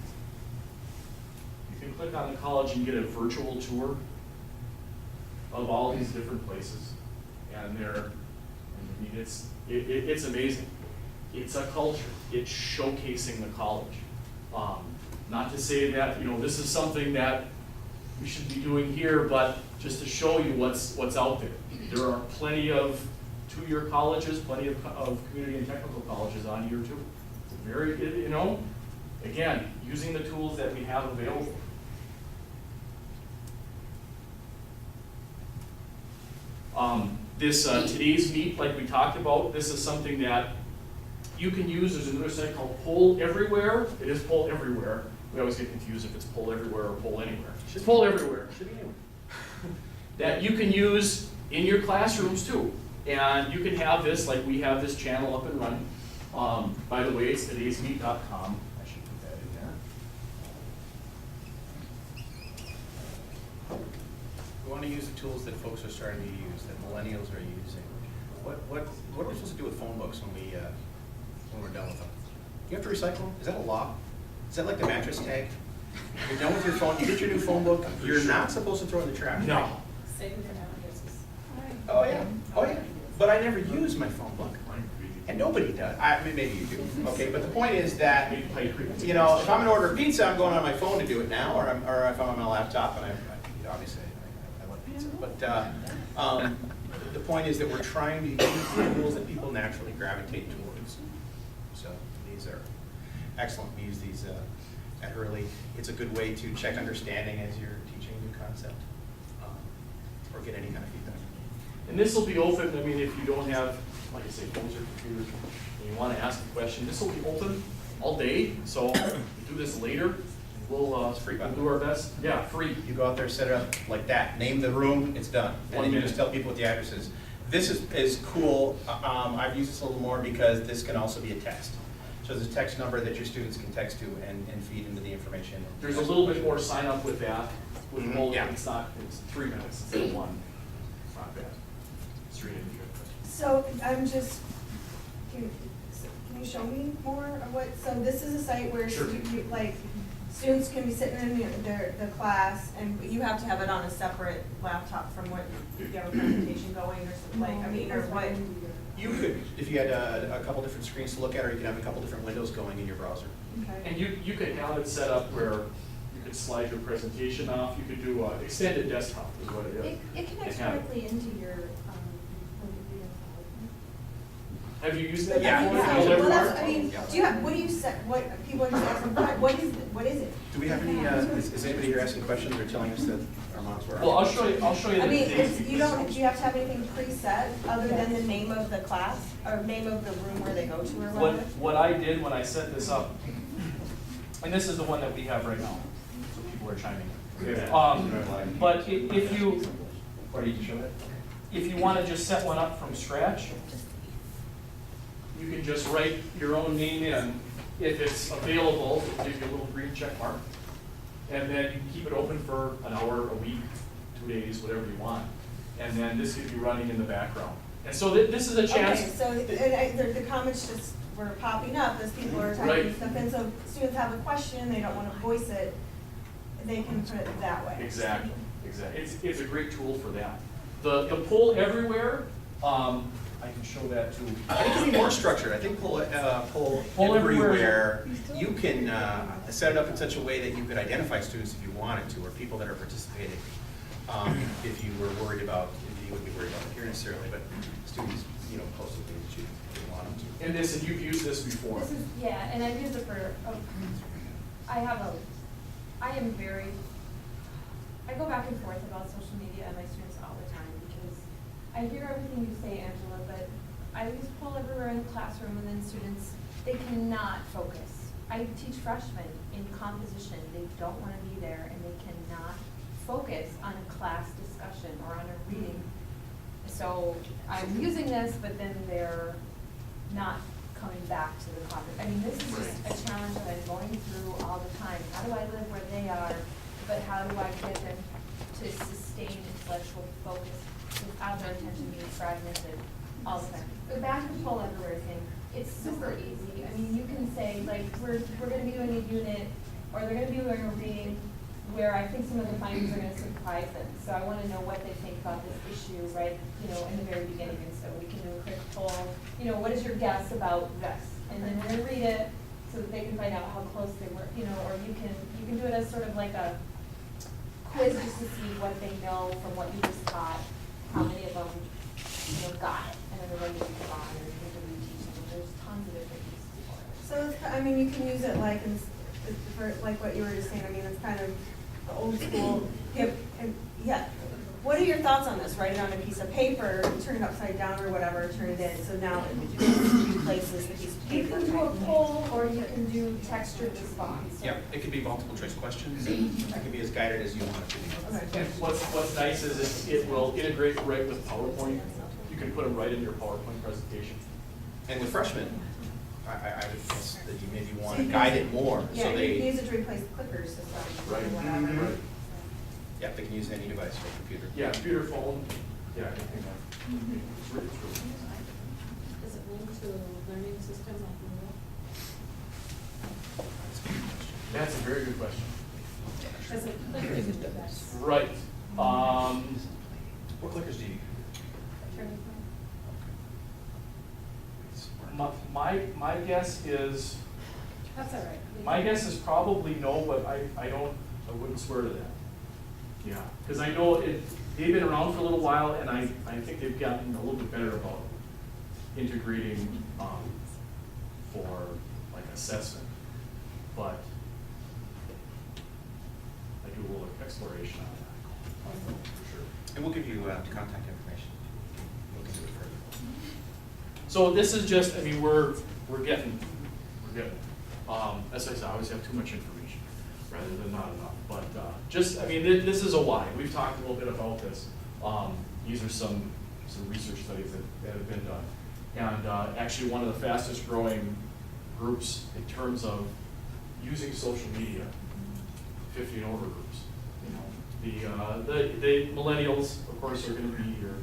the college and get a virtual tour of all these different places. And it's amazing. It's a culture. It's showcasing the college. Not to say that, you know, this is something that we should be doing here, but just to show you what's out there. There are plenty of two-year colleges, plenty of community and technical colleges on year two. It's a very, you know, again, using the tools that we have available. Today's Meet, like we talked about, this is something that you can use. There's another site called Poll Everywhere. It is Poll Everywhere. We always get confused if it's Poll Everywhere or Poll Anywhere. It's Poll Everywhere. That you can use in your classrooms too. And you can have this, like we have this channel up and running. By the way, it's todaysmeet.com. I should put that in there. We want to use the tools that folks are starting to use, that millennials are using. What are we supposed to do with phone books when we're done with them? You have to recycle them? Is that a law? Is that like the mattress tag? You're done with your phone, you get your new phone book, you're not supposed to throw it in the trash. No. Save your addresses. Oh yeah. But I never use my phone book. And nobody does. I mean, maybe you do. Okay, but the point is that, you know, if I'm going to order pizza, I'm going on my phone to do it now, or if I'm on my laptop, and obviously I love pizza. But the point is that we're trying to use the tools that people naturally gravitate towards. So these are excellent. We use these at Hurley. It's a good way to check understanding as you're teaching a new concept, or get any kind of feedback. And this will be open. I mean, if you don't have, like I say, phones or computers, and you want to ask a question, this will be open all day. So we do this later. We'll do our best. Yeah, free. You go out there, set it up like that. Name the room, it's done. And then you just tell people what the address is. This is cool. I've used this a little more because this can also be a text. So there's a text number that your students can text to and feed into the information. There's a little bit more sign up with that. With Yeah. it's 3 minutes instead of 1. It's not bad. It's really good. So I'm just, can you show me more of what, so this is a site where Sure. students can be sitting in the class, and you have to have it on a separate laptop from what, you have a presentation going or something, like, I mean, or what? You could, if you had a couple different screens to look at, or you could have a couple different windows going in your browser. Okay. And you could have it set up where you could slide your presentation off, you could do extended desktop is what it is. It connects Yeah. directly into your, Have you used that Yeah. before? Yeah, Build well, everywhere? that's, I mean, do you have, what do you set, what, people are just asking, what is it? Do we have any, is anybody here asking questions or telling us that our moms were? Well, I'll show you I the mean, days. you don't, do you have to have anything preset other than the name of the class, or name of the room where they go to or whatever? What I did when I set this up, and this is the one that we have right now, so people are chiming in. But if you, if you want to just set one up from scratch, you can just write your own name in. If it's available, it'll give you a little green check mark. And then you can keep it open for an hour, a week, 2 days, whatever you want. And then this could be running in the background. And so this is a chance. Okay, so, and the comments just were popping up as people are typing Right. stuff in, so students have a question, they don't wanna voice it, they can put it that way. Exactly, exactly. It's a great tool for that. The poll everywhere, I can show that too. I think it'd be more structured. I think poll Poll everywhere. everywhere, you can set it up in such a way that you could identify students if you wanted to, or people that are participating. If you were worried about, if you wouldn't be worried about it here necessarily, but students, you know, posting things that you didn't want them to. And this, and you've used this before. This is, yeah, and I've used it for, I go back and forth about social media and my students all the time because I hear everything you say, Angela, but I use poll everywhere in the classroom and then students, they cannot focus. I teach freshmen in composition, they don't want to be there and they cannot focus on a class discussion or on a reading. So I'm using this, but then they're not coming back to the conference. I mean, this is just a challenge that I'm going through all the time. How do I live where they are, but how do I get them to sustain intellectual focus without their attention being fragmented all the time? But back to the poll everywhere thing, it's super easy. I mean, you can say, like, we're gonna be doing a unit, or they're gonna be doing a reading where I think some of the findings are gonna surprise them. So I wanna know what they think about this issue, right, you know, in the very beginning. And so we can do a quick poll, you know, what is your guess about this? And then we're gonna read it so that they can find out how close they were, you know, or you can do it as sort of like a quiz just to see what they know from what you just taught, how many of them, you know, got it. And then they're ready to move on, or you can reteach them. There's tons of different uses for it. So it's, I mean, you can use it like, for, like what you were just saying, I mean, it's kind of the old school, hip, and, yeah. What are your thoughts on this? Write it on a piece of paper, turn it upside down or whatever, turn it in, so now it replaces the piece of You paper. can do a poll, or you can do textured response. Yeah, it could be multiple choice questions, and that can be as guided as you want it to be. Okay. And what's nice is it will integrate right with PowerPoint. You can put them right in your PowerPoint presentation. And with freshmen, I would guess that you maybe want So to you guide can- it more, Yeah, so you can they, use it to replace the clicker system or Right. whatever. Right. yeah, they can use any device or computer. Yeah, computer, phone, yeah, anything like. It's really true. Does it link to a learning system like Moodle? That's a very good question. Does it click or is it best? Right. What clickers do you use? My guess is, That's all right. my guess is probably no, but I wouldn't swear to that. Yeah, because I know they've been around for a little while, and I think they've gotten a little bit better about integrating, for like assessment. But I do a little exploration on that, for sure. And we'll give you contact information. Look into it further. So this is just, I mean, we're getting, as I said, I always have too much information rather than not enough. But just, I mean, this is a why. We've talked a little bit about this. These are some research studies that have been done. And actually one of the fastest growing groups in terms of using social media, 50 and over groups. You know, the millennials, of course, are going to be your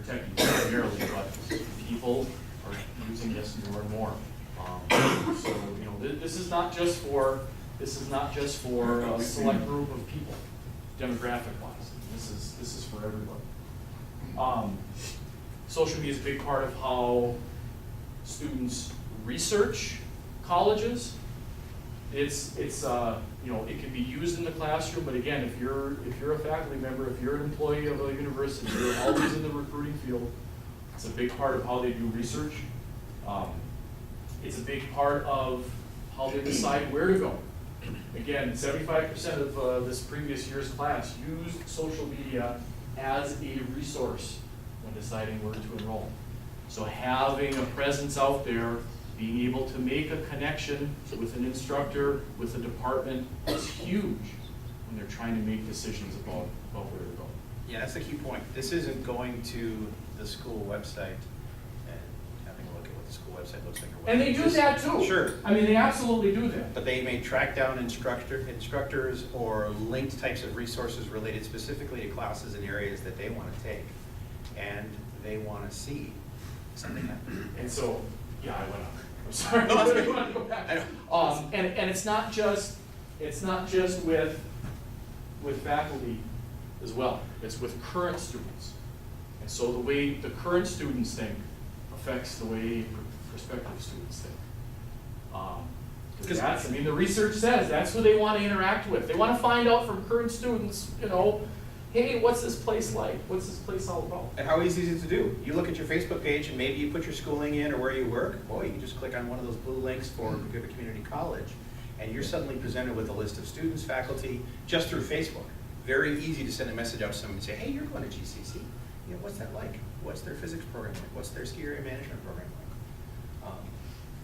techie primarily, but people are using this more and more. So, you know, this is not just for This is not just for a select group of people, demographic-wise. This is for everyone. Social media is a big part of how students research colleges. It's you know, it can be used in the classroom, but again, if you're a faculty member, if you're an employee of a university, you're always in the recruiting field. It's a big part of how they do research. It's a big part of how they decide where to go. Again, 75% of this previous year's class used social media as a resource when deciding where to enroll. So having a presence out there, being able to make a connection with an instructor, with a department, is huge when they're trying to make decisions about where to go. Yeah, that's the key point. This isn't going to the school website and having a look at what the school website looks like. Or And they do that too. Sure. I mean, they absolutely do that. But they may track down instructors or linked types of resources related specifically to classes and areas that they want to take. And they want to see something happen. And so, yeah, I went on. I'm sorry. No, that's I okay. want to go back. I know. And it's not just with faculty as well. It's with current students. And so the way the current students think affects the way prospective students think. 'Cause that's, I mean, the research says that's who they want to interact with. They want to find out from current students, you know, hey, what's this place like? What's this place all about? And how easy is it to do? You look at your Facebook page and maybe you put your schooling in or where you work. Boy, you can just click on one of those blue links for go to community college. And you're suddenly presented with a list of students, faculty, just through Facebook. Very easy to send a message out to someone and say, hey, you're going to GCC. You know, what's that like? What's their physics program like? What's their ski area management program like?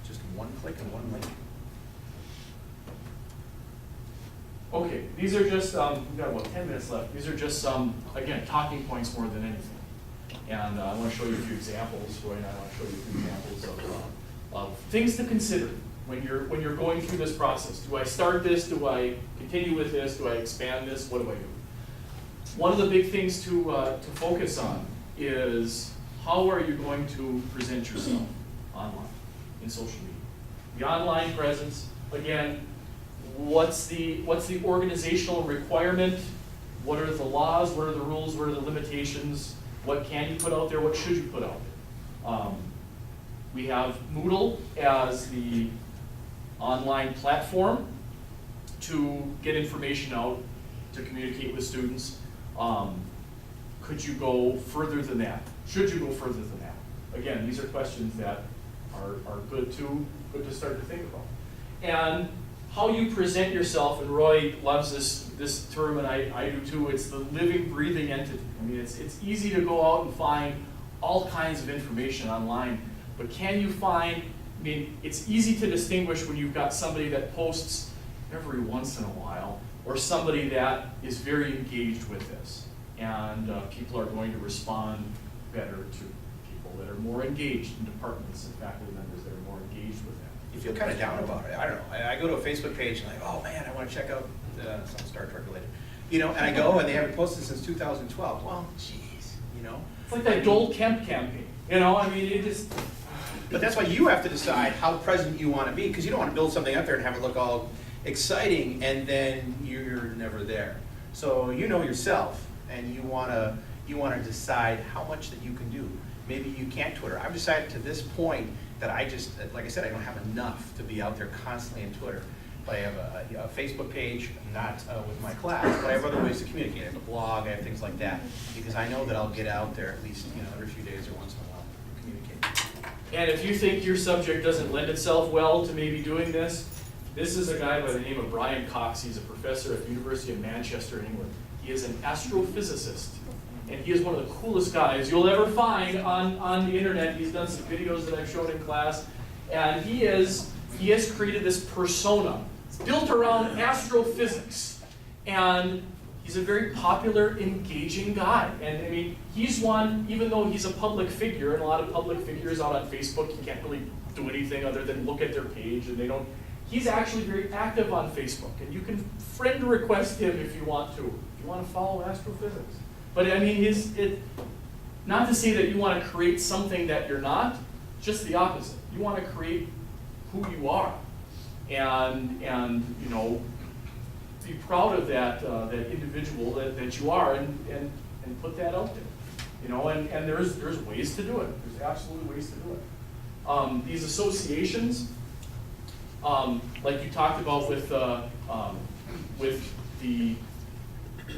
Just one click and one link. Okay, these are just, we've got about 10 minutes left. These are just some, again, talking points more than anything. And I want to show you a few examples. Roy and I want to show you a few examples of things to consider when you're going through this process. Do I start this? Do I continue with this? Do I expand this? What do I do? One of the big things to focus on is how are you going to present yourself online, in social media? The online presence, again, what's the organizational requirement? What are the laws? What are the rules? What are the limitations? What can you put out there? What should you put out there? We have Moodle as the online platform to get information out, to communicate with students. Could you go further than that? Should you go further than that? Again, these are questions that are good to start to think about. And how you present yourself, and Roy loves this term, and I do too, it's the living, breathing entity. I mean, it's easy to go out and find all kinds of information online, but can you find, I mean, it's easy to distinguish when you've got somebody that posts every once in a while, or somebody that is very engaged with this. And people are going to respond better to people that are more engaged in departments and faculty members that are more engaged with that. You feel kind of down about it. I don't know. I go to a Facebook page and like, oh man, I want to check out some Star Trek related. You know, and I go and they haven't posted since 2012. Well, geez, you know. It's like that Dole Kemp campaign. You know, I mean, it just. But that's why you have to decide how present you want to be, because you don't want to build something up there and have it look all exciting and then you're never there. So you know yourself, and you want to decide how much that you can do. Maybe you can't Twitter. I've decided to this point that I just, like I said, I don't have enough to be out there constantly in Twitter. But I have a Facebook page, not with my class, but I have other ways to communicate. I have a blog, I have things like that, because I know that I'll get out there at least every few days or once in a while and communicate. And if you think your subject doesn't lend itself well to maybe doing this, this is a guy by the name of Brian Cox. He's a professor at the University of Manchester in England. He is an astrophysicist. And he is one of the coolest guys you'll ever find on the internet. He's done some videos that I've shown in class. And he has created this persona. It's built around astrophysics. And he's a very popular, engaging guy. And I mean, he's one, even though he's a public figure, and a lot of public figures out on Facebook, you can't really do anything other than look at their page, and they don't. He's actually very active on Facebook. And you can friend request him if you want to. If you want to follow astrophysics. But I mean, not to say that you want to create something that you're not, just the opposite. You want to create who you are. and you know, be proud of that that individual that you are, and put that out there. You know, and there's ways to do it. There's absolutely ways to do it. These associations, like you talked about with the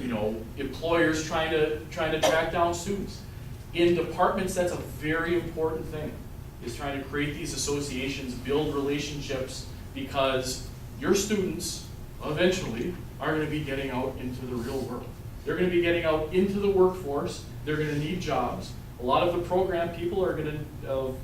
you know, employers trying to track down students. In departments, that's a very important thing, is trying to create these associations, build relationships, because your students eventually are going to be getting out into the real world. They're going to be getting out into the workforce. They're going to need jobs. A lot of the program people are going to,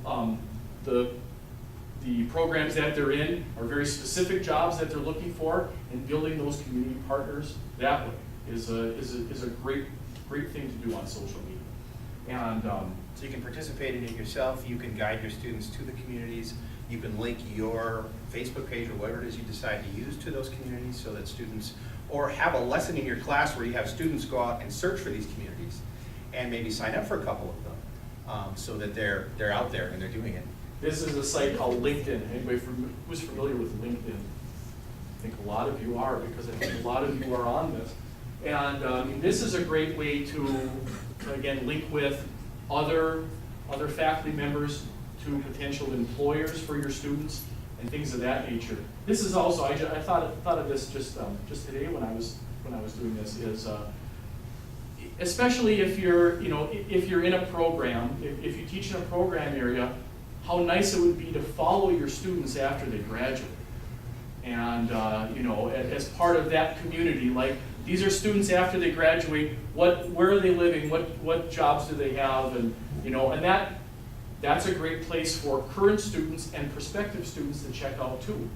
the programs that they're in are very specific jobs that they're looking for, and building those community partners that way is a great thing to do on social media. And So you can participate in it yourself, you can guide your students to the communities, you can link your Facebook page or whatever it is you decide to use to those communities so that students, or have a lesson in your class where you have students go out and search for these communities and maybe sign up for a couple of them so that they're out there and they're doing it. this is a site called LinkedIn. Anybody who's familiar with LinkedIn? I think a lot of you are, because I think a lot of you are on this. And this is a great way to again, link with other faculty members, to potential employers for your students, and things of that nature. This is also, I thought of this just today when I was doing this, is especially if you're, you know, if you're in a program, if you teach in a program area, how nice it would be to follow your students after they graduate. And you know, as part of that community, like, these are students after they graduate, where are they living, what jobs do they have, and you know, and that's a great place for current students and prospective students to check out too.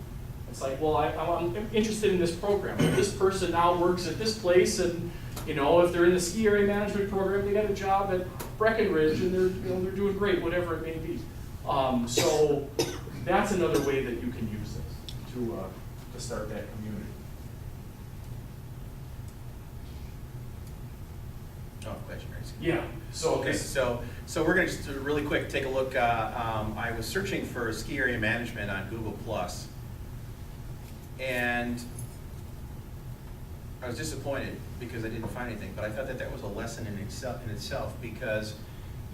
It's like, well, I'm interested in this program. This person now works at this place, and you know, if they're in the ski area management program, they got a job at Breckenridge, and they're doing great, whatever it may be. So that's another way that you can use this to start that community. Oh, glad you raised it. Yeah. So Okay, so we're going to just really quick take a look. I was searching for ski area management on Google+, and I was disappointed because I didn't find anything, but I thought that was a lesson in itself, because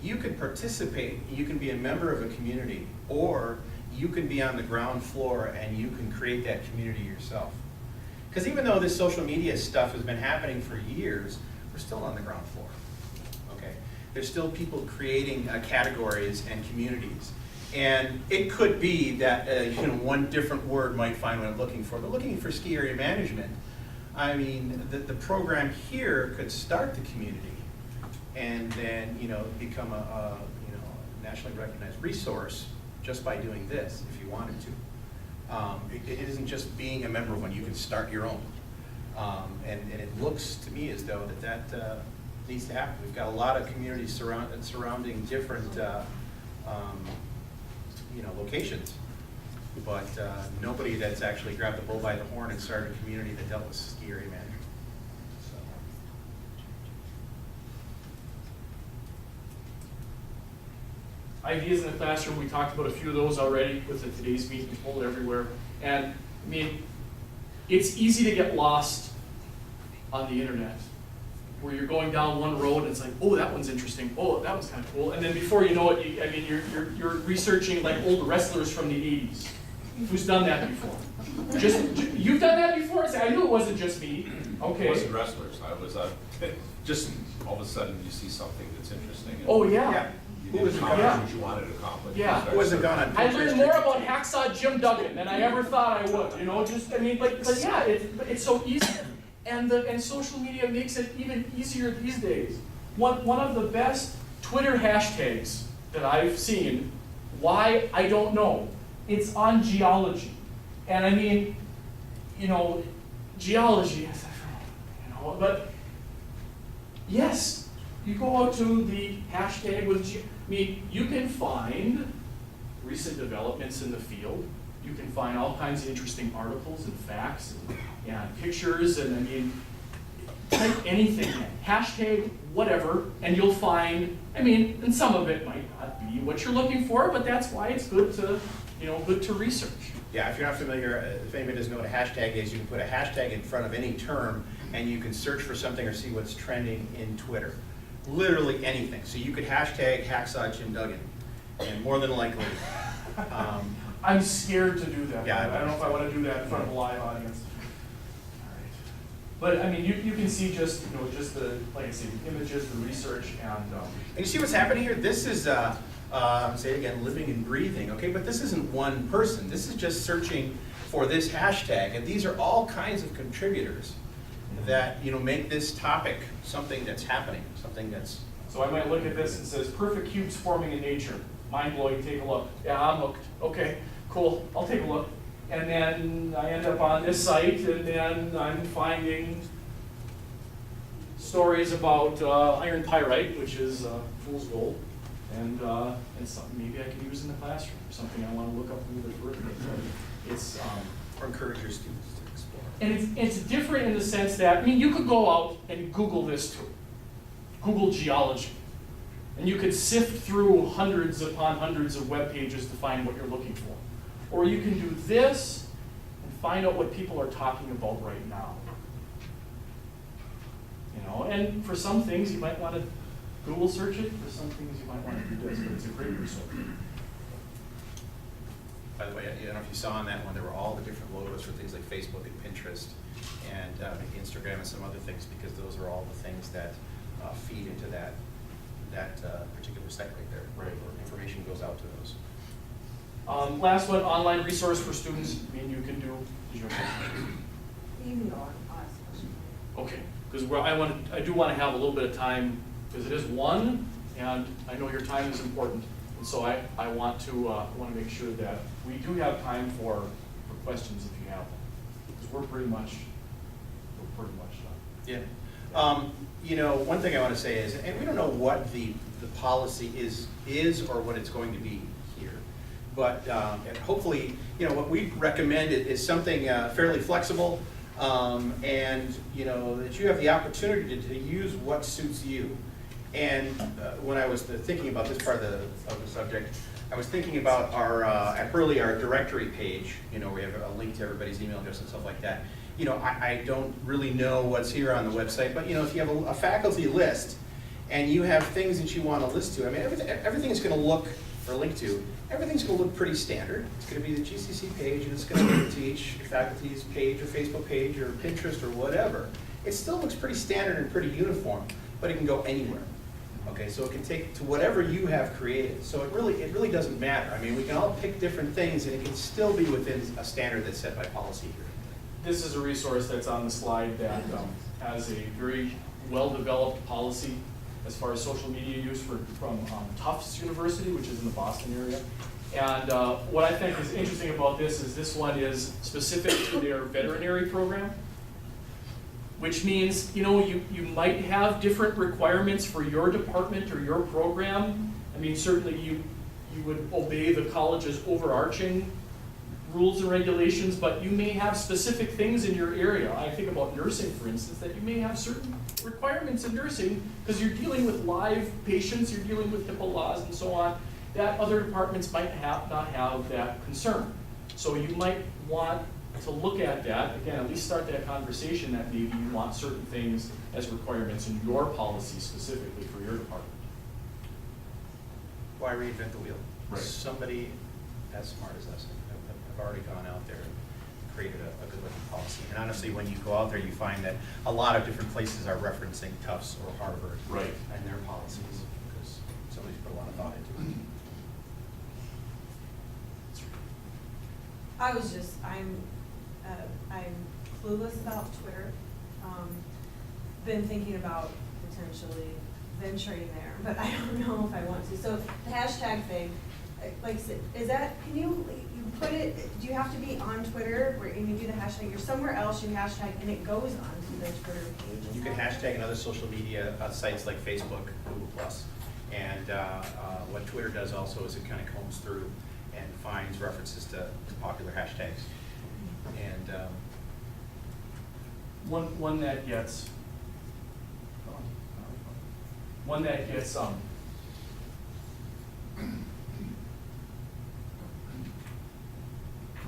you can participate, you can be a member of a community, or you can be on the ground floor and you can create that community yourself. Because even though this social media stuff has been happening for years, we're still on the ground floor. Okay, there's still people creating categories and communities, and it could be that you know, one different word might find what I'm looking for. But looking for ski area management, I mean, the program here could start the community, and then you know, become a you know, nationally recognized resource just by doing this, if you wanted to. It isn't just being a member of one; you can start your own. And it looks to me as though that needs to happen. We've got a lot of communities surrounding different you know, locations, but nobody that's actually grabbed the bull by the horn and started a community that dealt with ski area management. ideas in the classroom, we talked about a few of those already with the today's meeting pulled everywhere. And I mean, it's easy to get lost on the internet, where you're going down one road and it's like, oh, that one's interesting. Oh, that one's kind of cool. And then before you know it, I mean, you're researching like old wrestlers from the 80s. Who's done that before? You've done that before? I knew it wasn't just me. Okay. It wasn't wrestlers. I was just all of a sudden you see something that's interesting. And Oh yeah. you didn't accomplish what you wanted to accomplish. Yeah. Who hasn't gone on I learned more about Hacksaw Jim Duggan than I ever thought I would. You know, just I mean, but yeah, it's so easy, and social media makes it even easier these days. One of the best Twitter hashtags that I've seen, why I don't know, it's on geology, and I mean, you know, geology, you know, but yes, you go out to the hashtag with I mean, you can find recent developments in the field. You can find all kinds of interesting articles and facts and pictures, and I mean, type anything in, hashtag whatever, and you'll find, I mean, and some of it might not be what you're looking for, but that's why it's good to good to research. Yeah, if you're not familiar, if anybody doesn't know what a hashtag is, you can put a hashtag in front of any term and you can search for something or see what's trending in Twitter. Literally anything. So you could hashtag hacksaw Jim Duggan, and more than likely. I'm scared to do that. Yeah, I don't know if I want to do that in front of a live audience. All right. But I mean, you can see just the, like I say, the images, the research, and you see what's happening here? This is, say it again, living and breathing, okay? But this isn't one person. This is just searching for this hashtag, and these are all kinds of contributors that make this topic something that's happening, something that's. So I might look at this and it says perfect cubes forming in nature. Mind blowing, take a look. Yeah, I'm hooked. Okay, cool, I'll take a look. And then I end up on this site and then I'm finding stories about iron pyrite, which is fool's gold, and something maybe I could use in the classroom, or something I want to look up a little bit further. It's Or encourage your students to explore. And it's different in the sense that, I mean, you could go out and Google this too. Google geology. And you could sift through hundreds upon hundreds of web pages to find what you're looking for. Or you can do this and find out what people are talking about right now. And for some things you might want to Google search it, for some things you might want to do this, but it's a great resource. By the way, I don't know if you saw on that one, there were all the different logos for things like Facebook and Pinterest and maybe Instagram and some other things, because those are all the things that feed into that particular site right there. Right. Where information goes out to those. Last one, online resource for students. I mean, you can do. You can go on, I'll ask a question. Okay, because I do want to have a little bit of time, because it is one, and I know your time is important, and so I want to make sure that we do have time for questions if you have them, because we're pretty much done. Yeah. One thing I want to say is, and we don't know what the policy is or what it's going to be here, but and hopefully, what we recommend is something fairly flexible, and that you have the opportunity to use what suits you. And when I was thinking about this part of the subject, I was thinking about our directory page. We have a link to everybody's email address and stuff like that. I don't really know what's here on the website, but if you have a faculty list and you have things that you want to list to, I mean, everything is going to look, or link to, everything's going to look pretty standard. It's going to be the GCC page, and it's going to link to each faculty's page or Facebook page or Pinterest or whatever. It still looks pretty standard and pretty uniform, but it can go anywhere. Okay, so it can take to whatever you have created. So it really doesn't matter. I mean, we can all pick different things, and it can still be within a standard that's set by policy here. This is a resource that's on the slide that has a very well-developed policy as far as social media use from Tufts University, which is in the Boston area. And what I think is interesting about this one is specific to their veterinary program, which means you might have different requirements for your department or your program. I mean, certainly you would obey the college's overarching rules and regulations, but you may have specific things in your area. I think about nursing, for instance, that you may have certain requirements in nursing because you're dealing with live patients, you're dealing with HIPAA laws and so on, that other departments might not have that concern. So you might want to look at that, again, at least start that conversation that maybe you want certain things as requirements in your policy specifically for your department. Why reinvent the wheel? Right. Somebody as smart as us have already gone out there and created a good looking policy. And honestly, when you go out there, you find that a lot of different places are referencing Tufts or Harvard and their policies, because somebody's put a lot of thought into it. I'm clueless about Twitter. Been thinking about potentially venturing there, but I don't know if I want to. So the hashtag thing, like I said, you put it, do you have to be on Twitter where you do the hashtag, you're somewhere else, you hashtag, and it goes onto the Twitter page? You can hashtag in other social media sites like Facebook, Google+. And what Twitter does also is it kind of combs through and finds references to popular hashtags. And one that gets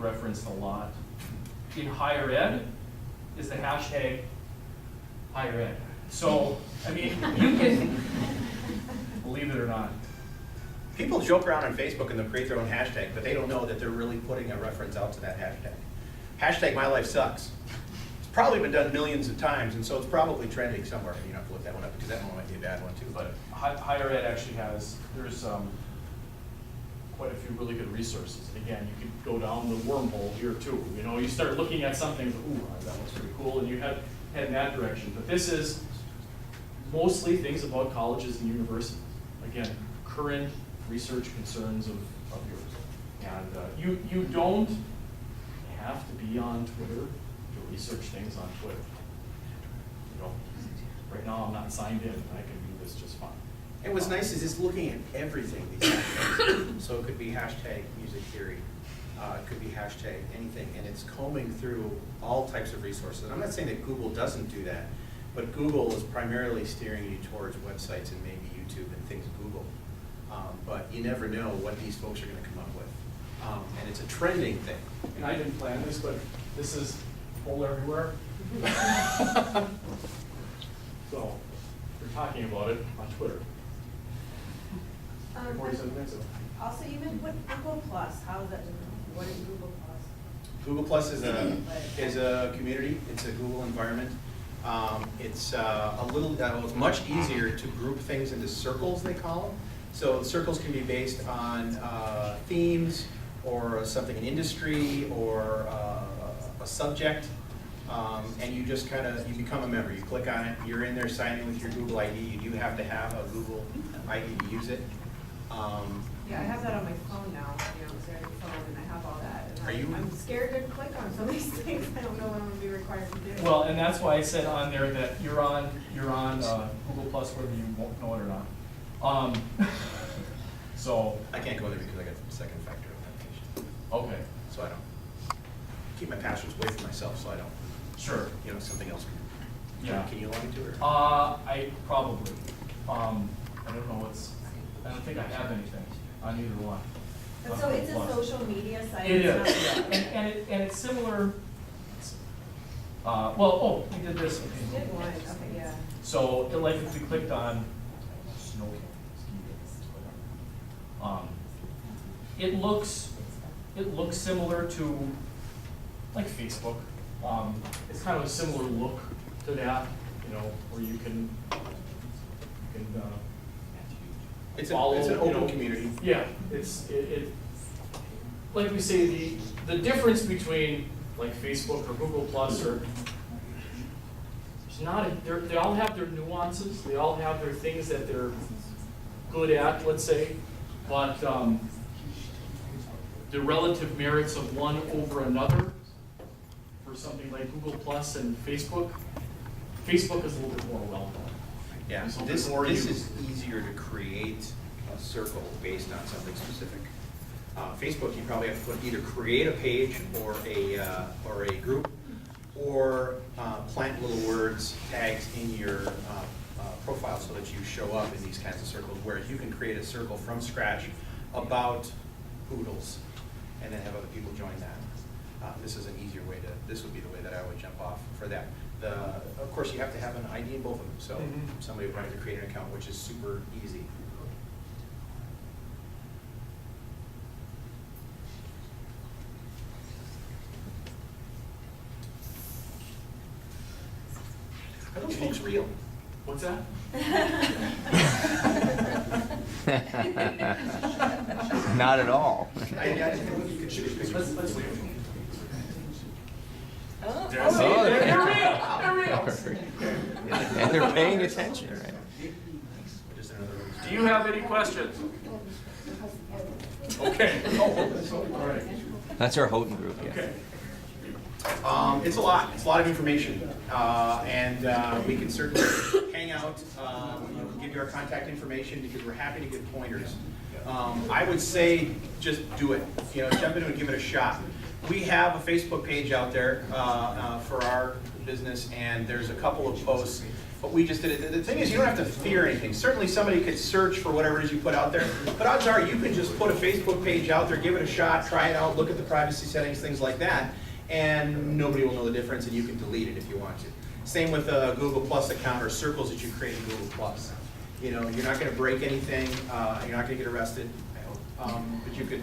referenced a lot in higher ed is the hashtag higher ed. So, I mean, you can, believe it or not. People joke around on Facebook and they'll create their own hashtag, but they don't know that they're really putting a reference out to that hashtag. Hashtag my life sucks. It's probably been done millions of times, and so it's probably trending somewhere. You don't have to look that one up because that one might be a bad one too. But higher ed actually there's quite a few really good resources. And again, you could go down the wormhole here too. You know, you start looking at something, ooh, that looks pretty cool, and you head in that direction. But this is mostly things about colleges and universities. Again, current research concerns of yours. And you don't have to be on Twitter to research things on Twitter. You know, right now I'm not signed in, and I can do this just fine. And what's nice is it's looking at everything these hashtags. So it could be hashtag music theory, it could be hashtag anything, and it's combing through all types of resources. And I'm not saying that Google doesn't do that, but Google is primarily steering you towards websites and maybe YouTube and things Google. But you never know what these folks are going to come up with. And it's a trending thing. And I didn't plan this, but this is full everywhere. So, they're talking about it on Twitter. 47 minutes ago. Also, you mentioned what Google Plus, how is that different? What is Google Plus? Google Plus is a community. It's a Google environment. It's it's much easier to group things into circles, they call them. So circles can be based on themes or something in industry or a subject. And you just you become a member. You click on it, you're in there signing with your Google ID. You do have to have a Google ID to use it. Yeah, I have that on my phone now, you know, it's on the phone and I have all that. And I'm scared to click on some of these things, I don't know what I'm gonna be required to do. Well, and that's why I said on there that you're on Google Plus whether you won't know it or not. So. I can't go there because I got the second factor authentication. Okay. So I don't keep my passwords away from myself, so I don't. Sure. You know, something else. Yeah. Can you allow me to? Or? I probably. I don't know I don't think I have anything on either one. But so it's a social media site? It it's is, not- yeah. And it's similar. We did this. You did one, okay, yeah. So, like if we clicked on snow, it looks similar to like Facebook. It's kind of a similar look to that, you know, where you can It's follow, an open you know, community. Yeah, it like we say, the difference between like Facebook or Google Plus or they all have their nuances, they all have their things that they're good at, let's say, but the relative merits of one over another for something like Google Plus and Facebook is a little bit more well known. Yeah, It's a this bit more is easier to create a circle based on something specific. Facebook, you probably have to either create a page or a group, or plant little words, tags in your profile so that you show up in these kinds of circles. Whereas you can create a circle from scratch about poodles, and then have other people join that. This is an easier way this would be the way that I would jump off for that. Of course, you have to have an ID in both of them, so somebody would have to create an account, which is super easy. Are those folks real? What's that? Not at all. I didn't think you could shoot pictures. Let's leave. Oh, They're real. And they're paying attention, right? Just another one. Do you have any questions? Okay. All right. That's our Houghton group, yeah. Okay. It's a lot. It's a lot of information, and we can certainly hang out. We'll give you our contact information because we're happy to give pointers. I would say just do it. You know, jump into it and give it a shot. We have a Facebook page out there for our business, and there's a couple of posts. But we just did it. The thing is, you don't have to fear anything. Certainly somebody could search for whatever it is you put out there, but odds are you can just put a Facebook page out there, give it a shot, try it out, look at the privacy settings, things like that, and nobody will know the difference, and you can delete it if you want to. Same with a Google Plus account or circles that you create in Google Plus. You know, you're not going to break anything. You're not going to get arrested, I hope. But you could,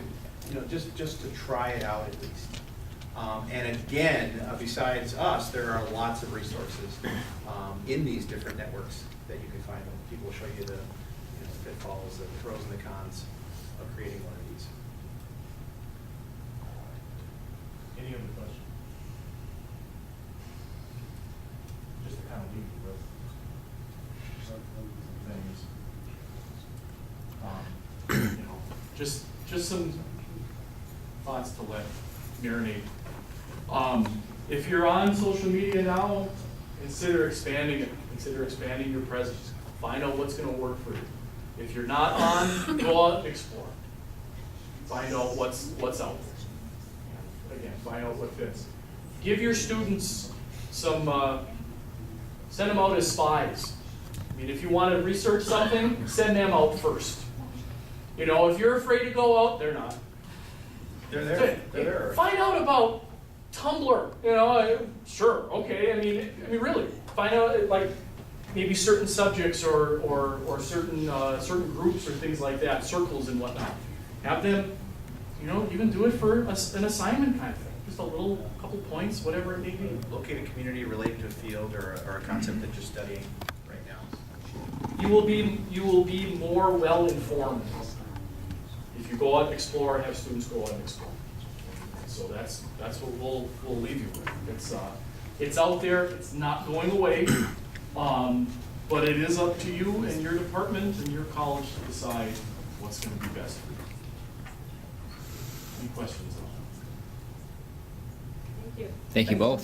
you know, just to try it out at least. And again, besides us, there are lots of resources in these different networks that you can find. People will show you the pitfalls, the pros and the cons of creating one of these. Any other questions? Just to kind of leave you with some things. Just some thoughts to let marinate. If you're on social media now, consider expanding it. Consider expanding your presence. Find out what's going to work for you. If you're not on, go out and explore. Find out what's out there. Again, find out what fits. Give your students some, send them out as spies. I mean, if you want to research something, send them out first. You know, if you're afraid to go out, they're not. They're there. They're there. Find out about Tumblr. You know, sure, okay. I mean, really, find out like maybe certain subjects or certain groups or things like that, circles and whatnot. Have them, you know, even do it for an assignment kind of thing. Just a little couple points, whatever it may be. Locate a community related to a field or a concept that you're studying right now. You will be more well informed if you go out and explore and have students go out and explore. So that's what we'll leave you with. It's out there. It's not going away, but it is up to you and your department and your college to decide what's going to be best for you. Any questions? Thank you. Thank you both.